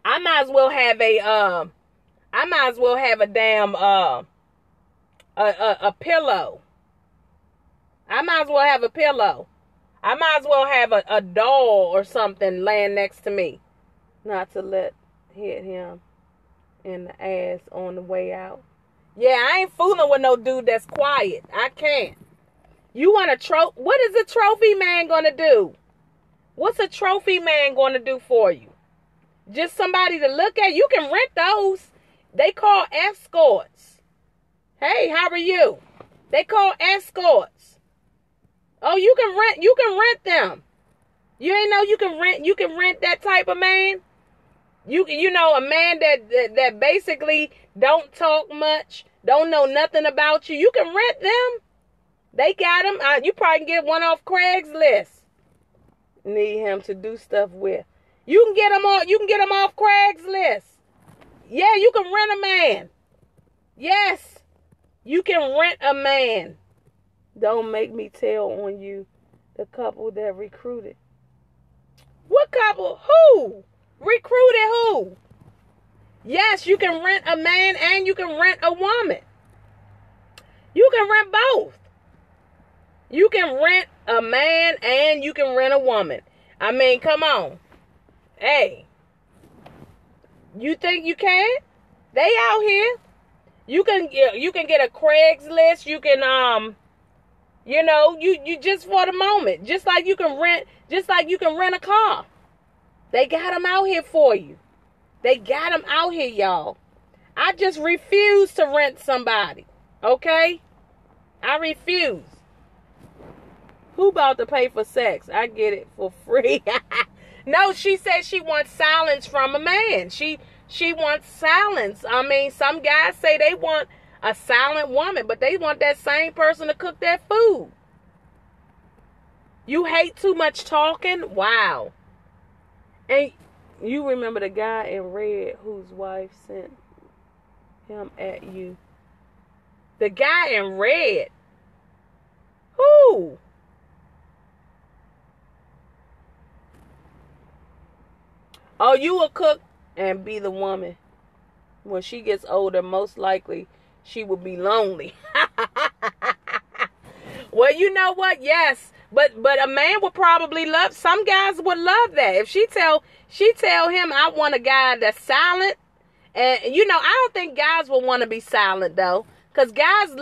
Speaker 1: I might as well have a damn a pillow. I might as well have a pillow. I might as well have a doll or something laying next to me. Not to hit him in the ass on the way out. Yeah, I ain't fooling with no dude that's quiet. I can't. You want a trophy? What is a trophy man gonna do? What's a trophy man gonna do for you? Just somebody to look at? You can rent those. They call escorts. Hey, how are you? They call escorts. Oh, you can rent them. You ain't know you can rent that type of man? You know, a man that basically don't talk much, don't know nothing about you. You can rent them. They got them. You probably can get one off Craigslist. Need him to do stuff with. You can get them off Craigslist. Yeah, you can rent a man. Yes, you can rent a man. Don't make me tell on you the couple that recruited. What couple? Who? Recruited who? Yes, you can rent a man and you can rent a woman. You can rent both. You can rent a man and you can rent a woman. I mean, come on. Hey. You think you can? They out here. You can get a Craigslist. You can you just for the moment. Just like you can rent a car. They got them out here for you. They got them out here, y'all. I just refuse to rent somebody. Okay? I refuse. Who about to pay for sex? I get it for free. No, she said she wants silence from a man. She wants silence. I mean, some guys say they want a silent woman, but they want that same person to cook their food. You hate too much talking? Wow. And you remember the guy in red whose wife sent him at you. The guy in red. Who? Oh, you will cook and be the woman. When she gets older, most likely she will be lonely. Well, you know what? Yes. But a man would probably love, some guys would love that. If she tell him, I want a guy that's silent. And, I don't think guys will want to be silent, though. Because guys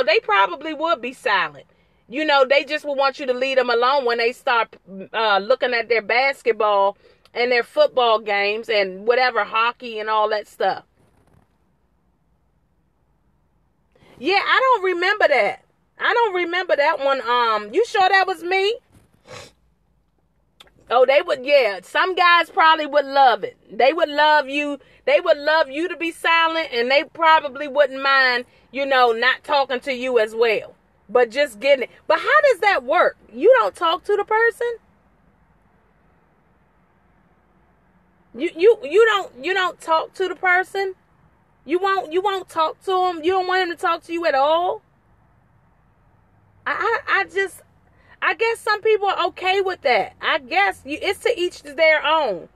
Speaker 1: they probably would be silent. They just will want you to leave them alone when they start looking at their basketball and their football games and whatever, hockey and all that stuff. Yeah, I don't remember that. I don't remember that one. You sure that was me? Oh, they would, yeah. Some guys probably would love it. They would love you. They would love you to be silent, and they probably wouldn't mind, not talking to you as well. But just getting it. But how does that work? You don't talk to the person? You don't talk to the person? You won't talk to him? You don't want him to talk to you at all? I guess some people are okay with that. I guess it's to each their own.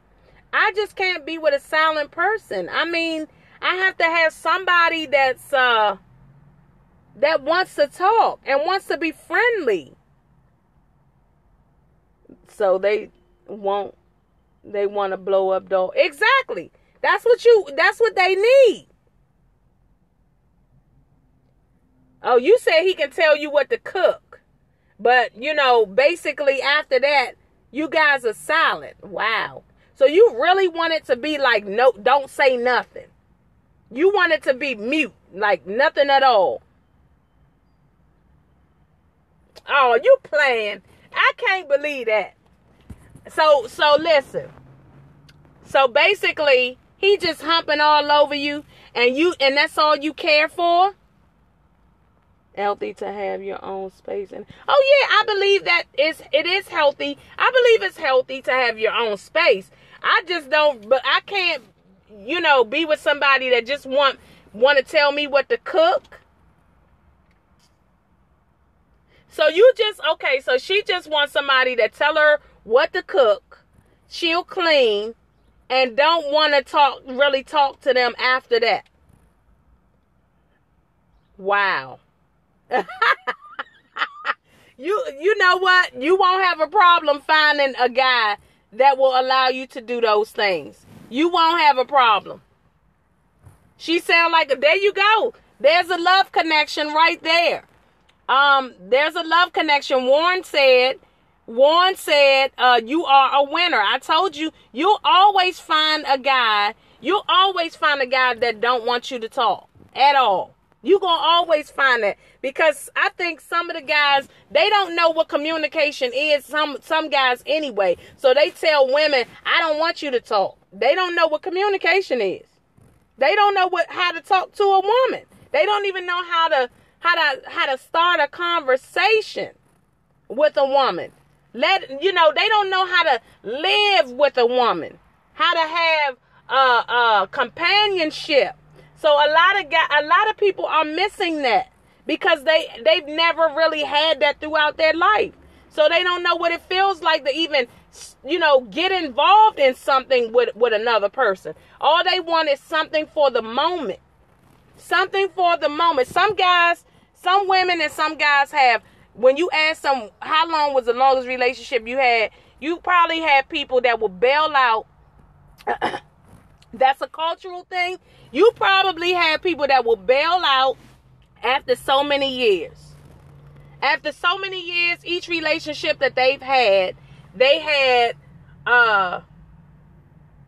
Speaker 1: I just can't be with a silent person. I mean, I have to have somebody that's that wants to talk and wants to be friendly. So they want to blow up doors. Exactly. That's what they need. Oh, you said he can tell you what to cook. But, basically after that, You guys are silent. Wow. So you really want it to be like, no, don't say nothing. You want it to be mute, like nothing at all. Oh, you playing. I can't believe that. So listen. So basically, he just humping all over you, and that's all you care for? Healthy to have your own space. And oh yeah, I believe that it is healthy. I believe it's healthy to have your own space. I just don't, but I can't, be with somebody that just want to tell me what to cook. So so she just wants somebody that tell her what to cook, she'll clean, and don't want to really talk to them after that. Wow. You know what? You won't have a problem finding a guy that will allow you to do those things. You won't have a problem. She sound like there you go. There's a love connection right there. There's a love connection. Warren said, you are a winner. I told you, you'll always find a guy that don't want you to talk at all. You're going to always find that, because I think some of the guys, they don't know what communication is, some guys anyway. So they tell women, I don't want you to talk. They don't know what communication is. They don't know how to talk to a woman. They don't even know how to start a conversation with a woman. They don't know how to live with a woman, how to have companionship. So a lot of people are missing that, because they've never really had that throughout their life. So they don't know what it feels like to even, get involved in something with another person. All they want is something for the moment. Something for the moment. Some women and some guys have, when you ask them how long was the longest relationship you had, you probably had people that will bail out. That's a cultural thing. You probably have people that will bail out after so many years. After so many years, each relationship that they had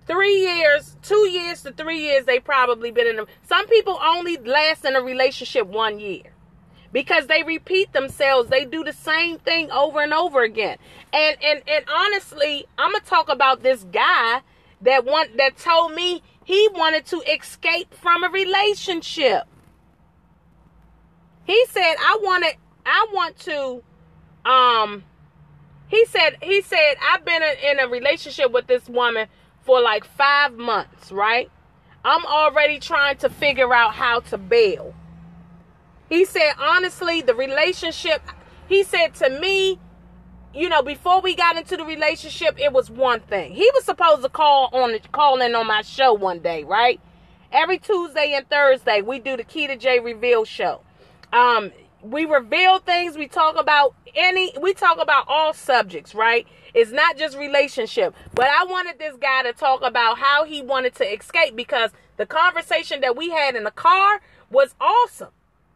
Speaker 1: 3 years, 2 years to 3 years, they probably been in them. Some people only last in a relationship 1 year, because they repeat themselves. They do the same thing over and over again. And honestly, I'm going to talk about this guy that told me he wanted to escape from a relationship. He said, he said, I've been in a relationship with this woman for like 5 months, right? I'm already trying to figure out how to bail. He said, honestly, the relationship, he said to me, before we got into the relationship, it was one thing. He was supposed to call in on my show one day, right? Every Tuesday and Thursday, we do the Keita J Reveal show. We reveal things. We talk about all subjects, right? It's not just relationship. But I wanted this guy to talk about how he wanted to escape, because the conversation that we had in the car was awesome.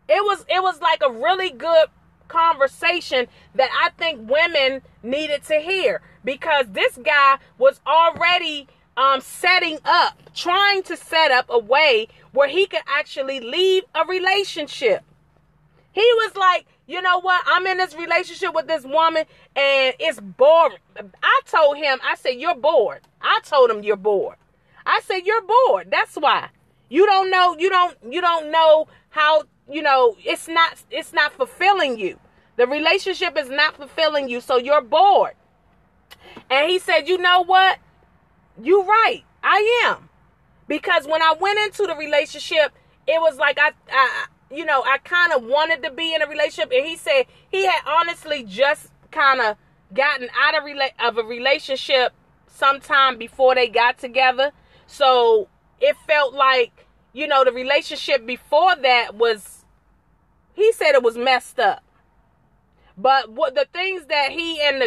Speaker 1: It was like a really good conversation that I think women needed to hear, because this guy was already trying to set up a way where he could actually leave a relationship. He was like, you know what? I'm in this relationship with this woman and it's boring. I told him, I said, you're bored. I told him, you're bored. I said, you're bored. That's why. You don't know how, it's not fulfilling you. The relationship is not fulfilling you, so you're bored. And he said, you know what? You're right. I am. Because when I went into the relationship, it was like I kind of wanted to be in a relationship. And he said he had honestly just kind of gotten out of a relationship sometime before they got together. So it felt like, the relationship before that he said it was messed up. But what the things that he and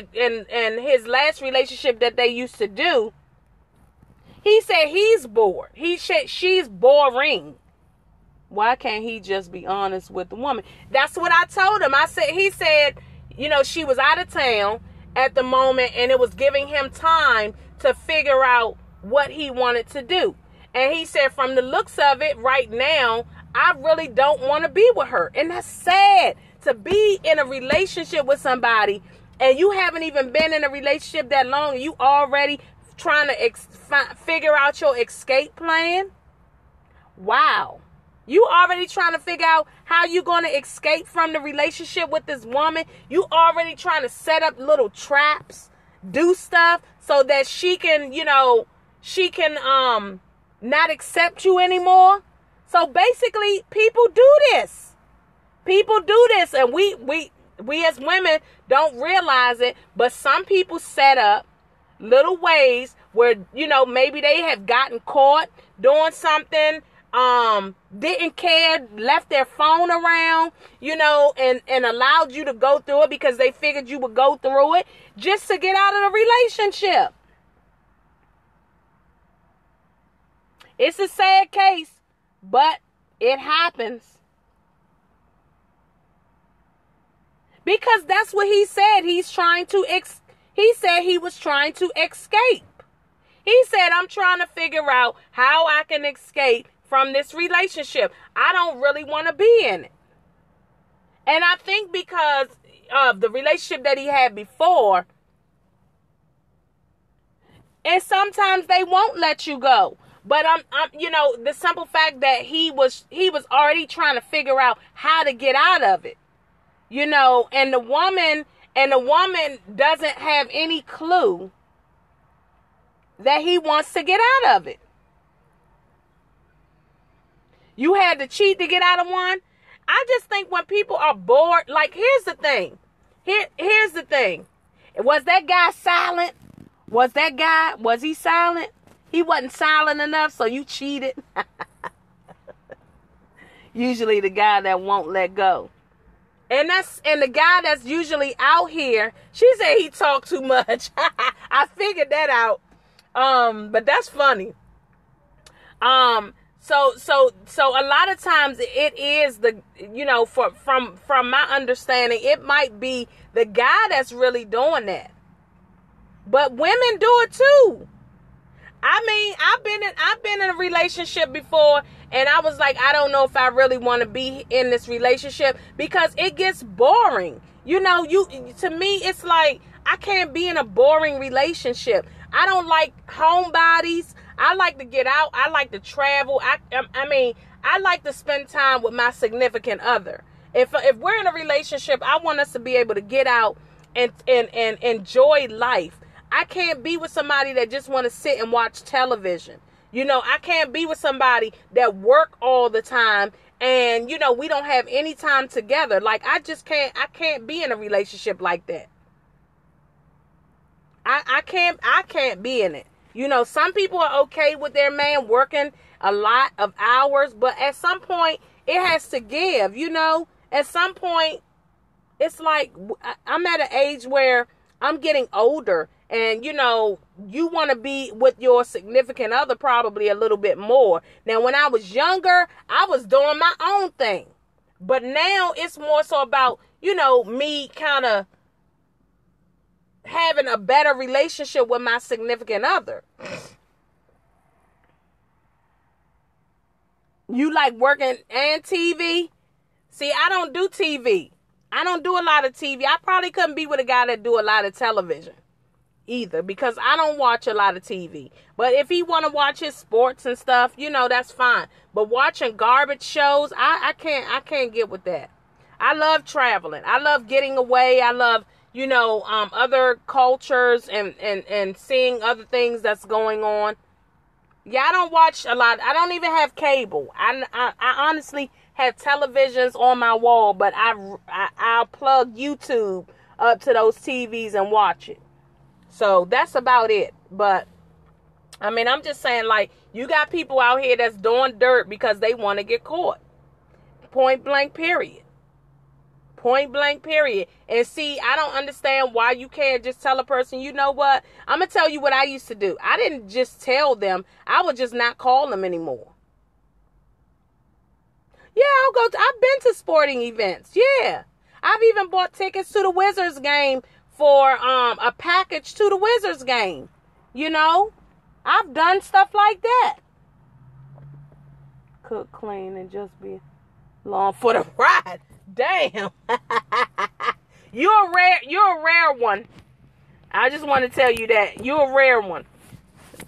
Speaker 1: his last relationship that they used to do, he said he's bored. He said she's boring. Why can't he just be honest with the woman? That's what I told him. He said, she was out of town at the moment, and it was giving him time to figure out what he wanted to do. And he said, from the looks of it right now, I really don't want to be with her. And that's sad, to be in a relationship with somebody and you haven't even been in a relationship that long, and you already trying to figure out your escape plan. Wow. You already trying to figure out how you're going to escape from the relationship with this woman. You already trying to set up little traps, do stuff so that she can, not accept you anymore. So basically, people do this. People do this, and we as women don't realize it, but some people set up little ways where, maybe they have gotten caught doing something, didn't care, left their phone around, and allowed you to go through it because they figured you would go through it just to get out of the relationship. It's a sad case, but it happens. Because that's what he said. He said he was trying to escape. He said, I'm trying to figure out how I can escape from this relationship. I don't really want to be in it. And I think because of the relationship that he had before, and sometimes they won't let you go. But the simple fact that he was already trying to figure out how to get out of it. And the woman doesn't have any clue that he wants to get out of it. You had to cheat to get out of one. I just think when people are bored, like, here's the thing. Here's the thing. Was that guy silent? Was he silent? He wasn't silent enough, so you cheated. Usually the guy that won't let go. And the guy that's usually out here, she said he talked too much. I figured that out. But that's funny. So a lot of times it is from my understanding, it might be the guy that's really doing that. But women do it too. I mean, I've been in a relationship before, and I was like, I don't know if I really want to be in this relationship because it gets boring. To me, it's like, I can't be in a boring relationship. I don't like homebodies. I like to get out. I like to travel. I like to spend time with my significant other. If we're in a relationship, I want us to be able to get out and enjoy life. I can't be with somebody that just want to sit and watch television. I can't be with somebody that work all the time and, we don't have any time together. Like, I can't be in a relationship like that. I can't be in it. Some people are okay with their man working a lot of hours, but at some point it has to give, at some point it's like, I'm at an age where I'm getting older. And, you want to be with your significant other probably a little bit more. Now, when I was younger, I was doing my own thing. But now it's more so about, me kind of having a better relationship with my significant other. You like working and TV? See, I don't do TV. I don't do a lot of TV. I probably couldn't be with a guy that do a lot of television either, because I don't watch a lot of TV. But if he want to watch his sports and stuff, that's fine. But watching garbage shows, I can't get with that. I love traveling. I love getting away. I love, other cultures and seeing other things that's going on. Yeah, I don't watch a lot. I don't even have cable. I honestly have televisions on my wall, but I'll plug YouTube up to those TVs and watch it. So that's about it. But I'm just saying, like, you got people out here that's doing dirt because they want to get caught. Point blank, period. Point blank, period. And see, I don't understand why you can't just tell a person, you know what? I'm going to tell you what I used to do. I didn't just tell them. I would just not call them anymore. Yeah, I've been to sporting events. Yeah. I've even bought tickets to the Wizards game for a package to the Wizards game. You know, I've done stuff like that. Cook, clean, and just be along for the ride. Damn. You're a rare one. I just want to tell you that. You're a rare one.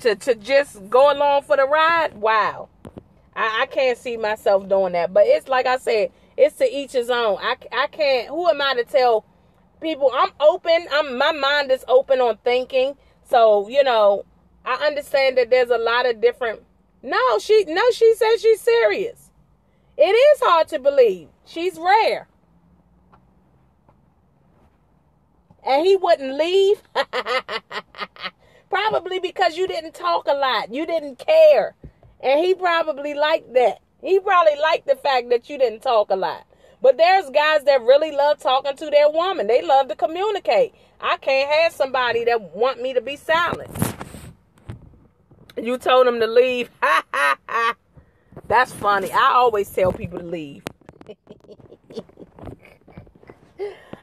Speaker 1: To just go along for the ride, wow. I can't see myself doing that. But it's like I said, it's to each his own. I can't, who am I to tell people? I'm open. My mind is open on thinking. So, you know, I understand that there's a lot of different. No, she says she's serious. It is hard to believe. She's rare. And he wouldn't leave. Probably because you didn't talk a lot. You didn't care. And he probably liked that. He probably liked the fact that you didn't talk a lot. But there's guys that really love talking to their woman. They love to communicate. I can't have somebody that want me to be silent. You told him to leave. That's funny. I always tell people to leave.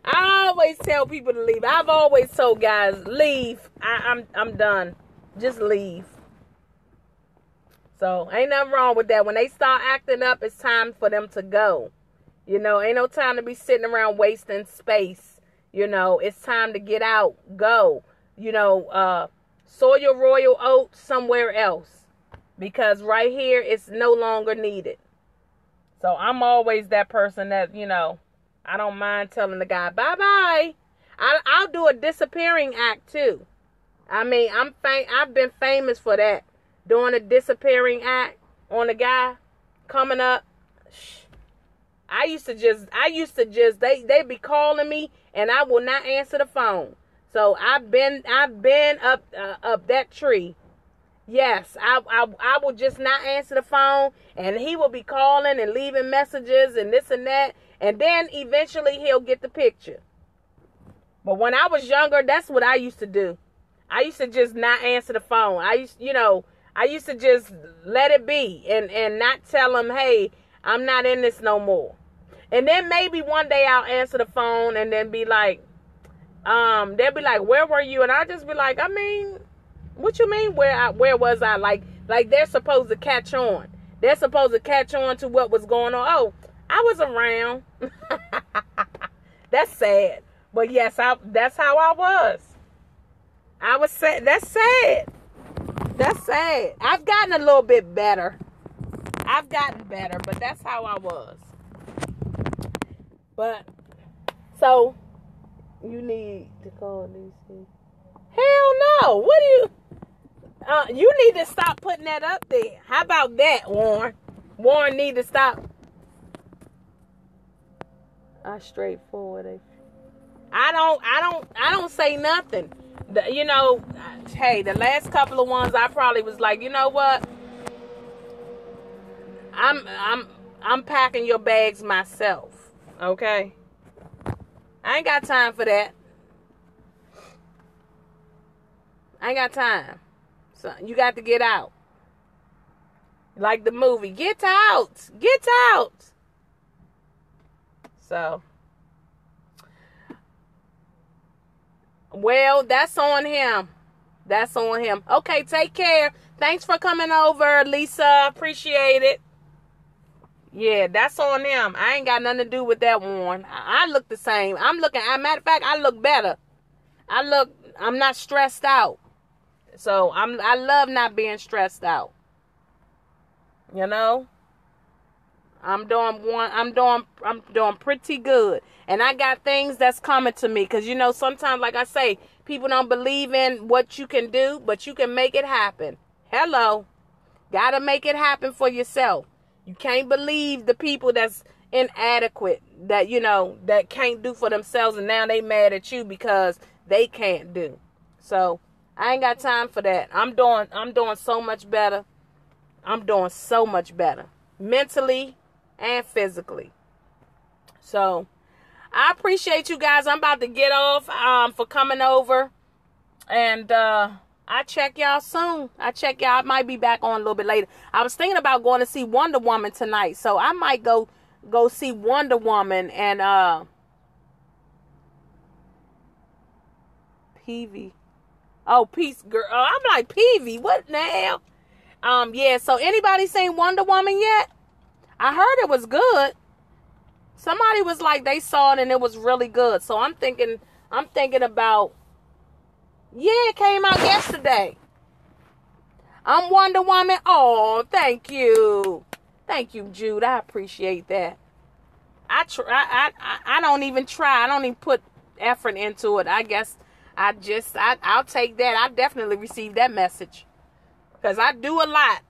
Speaker 1: I always tell people to leave. I've always told guys, leave. I'm done. Just leave. So, ain't nothing wrong with that. When they start acting up, it's time for them to go. You know, ain't no time to be sitting around wasting space. You know, it's time to get out. Go. You know, sow your royal oats somewhere else. Because right here, it's no longer needed. So, I'm always that person that, you know, I don't mind telling the guy, bye-bye. I'll do a disappearing act, too. I mean, I've been famous for that. Doing a disappearing act on a guy coming up. I used to just, they be calling me and I will not answer the phone. So I've been up that tree. Yes, I will just not answer the phone and he will be calling and leaving messages and this and that. And then eventually he'll get the picture. But when I was younger, that's what I used to do. I used to just not answer the phone. I used to just let it be and not tell him, hey, I'm not in this no more. And then maybe one day I'll answer the phone and then be like, they'll be like, where were you? And I'll just be like, I mean, what you mean? Where was I? Like they're supposed to catch on. They're supposed to catch on to what was going on. Oh, I was around. That's sad. But yes, that's how I was. I was sad. That's sad. That's sad. I've gotten a little bit better. I've gotten better, but that's how I was. But, so, you need to call DC. Hell no. What do you... you need to stop putting that up there. How about that, Warren? Warren need to stop. Straightforward. I don't say nothing. You know, hey, the last couple of ones I probably was like, you know what? I'm packing your bags myself. Okay? I ain't got time for that. I ain't got time. So you got to get out. Like the movie, get out. Get out. So, well, that's on him. That's on him. Okay, take care. Thanks for coming over, Lisa. Appreciate it. Yeah, that's on them. I ain't got nothing to do with that one. I look the same. As a matter of fact, I look better. I'm not stressed out. So I love not being stressed out. You know? I'm doing pretty good. And I got things that's coming to me. Because, you know, sometimes, like I say, people don't believe in what you can do, but you can make it happen. Hello. Gotta make it happen for yourself. You can't believe the people that's inadequate, that, you know, that can't do for themselves, and now they mad at you because they can't do. So, I ain't got time for that. I'm doing so much better. I'm doing so much better. Mentally and physically. So, I appreciate you guys. I'm about to get off for coming over. And I'll check y'all soon. I might be back on a little bit later. I was thinking about going to see Wonder Woman tonight. So, I might go see Wonder Woman and Peavy. Oh, Peace Girl. Oh, I'm like, Peavy, what now? Yeah, so anybody seen Wonder Woman yet? I heard it was good. Somebody was like, they saw it and it was really good. So I'm thinking about, yeah, it came out yesterday. I'm Wonder Woman. Oh, thank you. Thank you, Jude. I appreciate that. I don't even try. I don't even put effort into it. I guess I'll take that. I definitely received that message. Because I do a lot.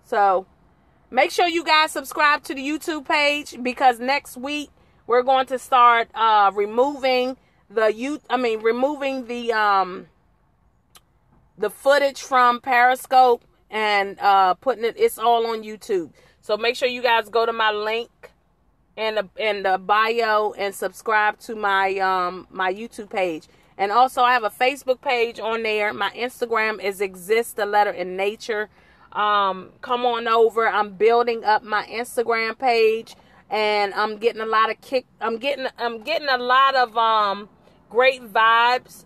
Speaker 1: So, make sure you guys subscribe to the YouTube page, because next week we're going to start removing the footage from Periscope and putting it's all on YouTube. So make sure you guys go to my link in the bio and subscribe to my my YouTube page. And also I have a Facebook page on there. My Instagram is ExistNNature. Come on over. I'm building up my Instagram page, and I'm getting a lot of I'm getting a lot of great vibes.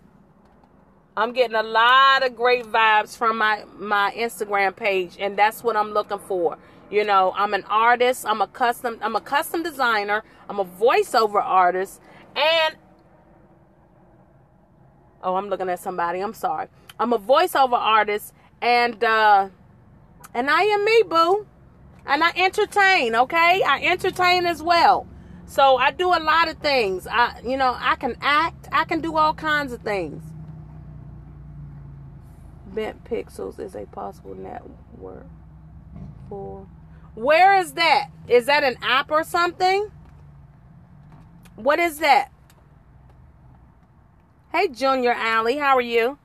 Speaker 1: I'm getting a lot of great vibes from my Instagram page, and that's what I'm looking for. You know, I'm an artist, I'm a custom designer, I'm a voiceover artist, and I'm looking at somebody. I'm sorry. I'm a voiceover artist, and I am me, boo. And I entertain, okay? I entertain as well. So I do a lot of things. I can act. I can do all kinds of things. Bent Pixels is a possible network for... Where is that? Is that an app or something? What is that? Hey, Junior Alley, how are you?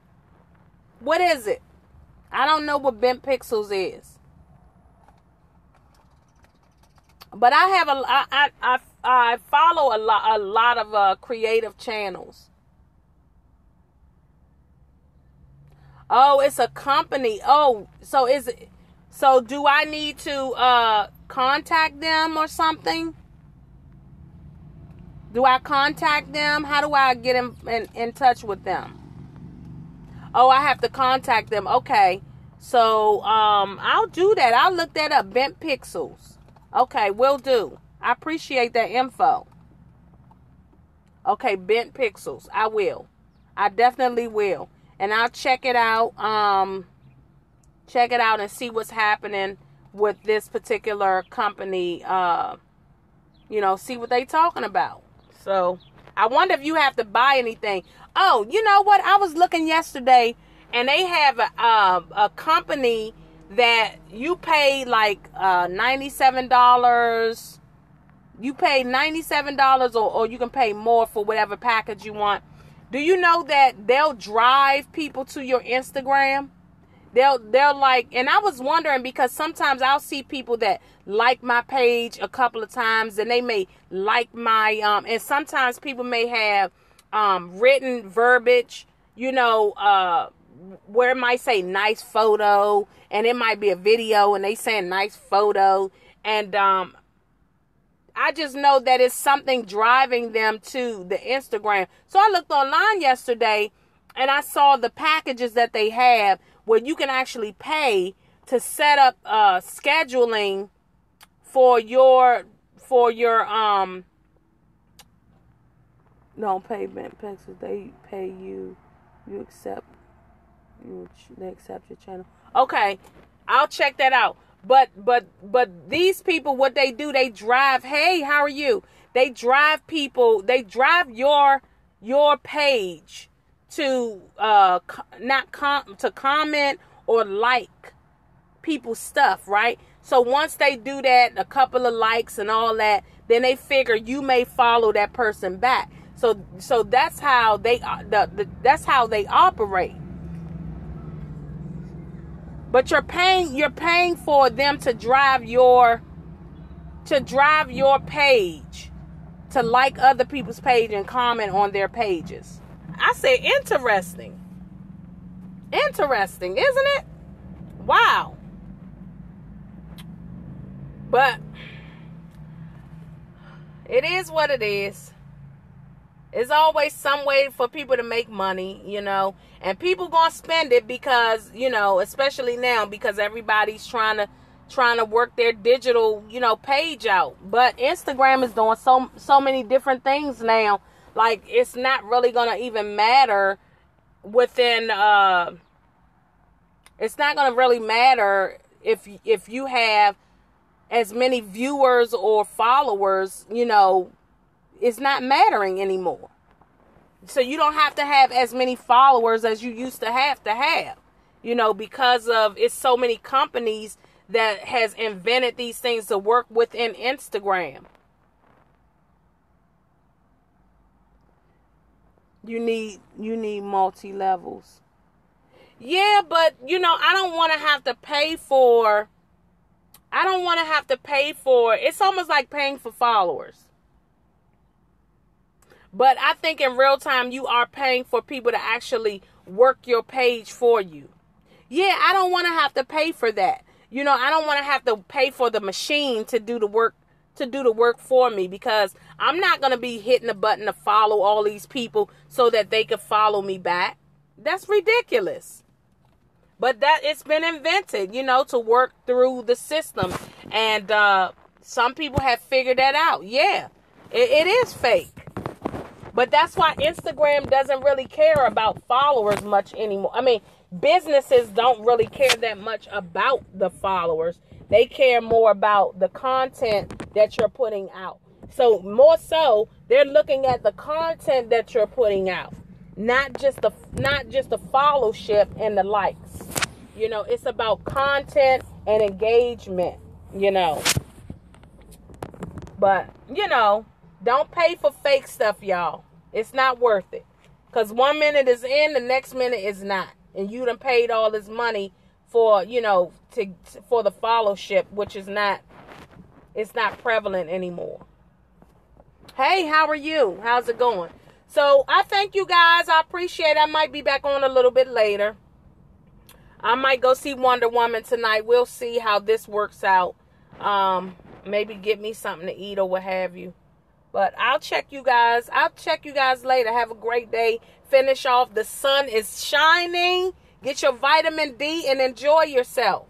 Speaker 1: What is it? I don't know what Bent Pixels is. But I follow a lot of creative channels. Oh, it's a company. Oh, so do I need to contact them or something? Do I contact them? How do I get in touch with them? Oh, I have to contact them. Okay. So, I'll do that. I'll look that up. Bent Pixels. Okay, will do. I appreciate that info. Okay, Bent Pixels. I will. I definitely will. And I'll check it out. Check it out and see what's happening with this particular company. See what they talking about. So, I wonder if you have to buy anything. Oh, you know what? I was looking yesterday, and they have a company that you pay like $97. You pay $97 or you can pay more for whatever package you want. Do you know that they'll drive people to your Instagram? They'll like, and I was wondering, because sometimes I'll see people that like my page a couple of times, and they may like my and sometimes people may have written verbiage, where it might say nice photo, and it might be a video and they saying nice photo, and I just know that it's something driving them to the Instagram. So I looked online yesterday and I saw the packages that they have where you can actually pay to set up scheduling for your no payment packages. They pay you accept, they accept your channel. Okay, I'll check that out. But these people, what they do, they drive, hey, how are you? They drive people, they drive your page to to comment or like people's stuff, right? So once they do that, a couple of likes and all that, then they figure you may follow that person back. So that's how they that's how they operate. But you're paying for them to drive your page, to like other people's page and comment on their pages. I say interesting. Interesting, isn't it? Wow. But it is what it is. There's always some way for people to make money, and people gonna spend it because, especially now, because everybody's trying to work their digital, page out. But Instagram is doing so many different things now. Like, it's not really gonna even matter within. It's not gonna really matter if you have as many viewers or followers. It's not mattering anymore. So you don't have to have as many followers as you used to have, because of it's so many companies that has invented these things to work within Instagram. You need multi-levels. Yeah, but I don't want to have to pay for it's almost like paying for followers. But I think in real time, you are paying for people to actually work your page for you. Yeah, I don't want to have to pay for that. I don't want to have to pay for the machine to do the work for me, because I'm not going to be hitting the button to follow all these people so that they can follow me back. That's ridiculous. But that it's been invented, to work through the system. And some people have figured that out. Yeah, it is fake. But that's why Instagram doesn't really care about followers much anymore. I mean, businesses don't really care that much about the followers. They care more about the content that you're putting out. So more so, they're looking at the content that you're putting out, not just the followership and the likes. It's about content and engagement. But don't pay for fake stuff, y'all. It's not worth it. Because 1 minute is in, the next minute is not. And you done paid all this money for, for the followership, which is not prevalent anymore. Hey, how are you? How's it going? So I thank you guys. I appreciate it. I might be back on a little bit later. I might go see Wonder Woman tonight. We'll see how this works out. Maybe get me something to eat or what have you. But I'll check you guys. Later. Have a great day. Finish off. The sun is shining. Get your vitamin D and enjoy yourself.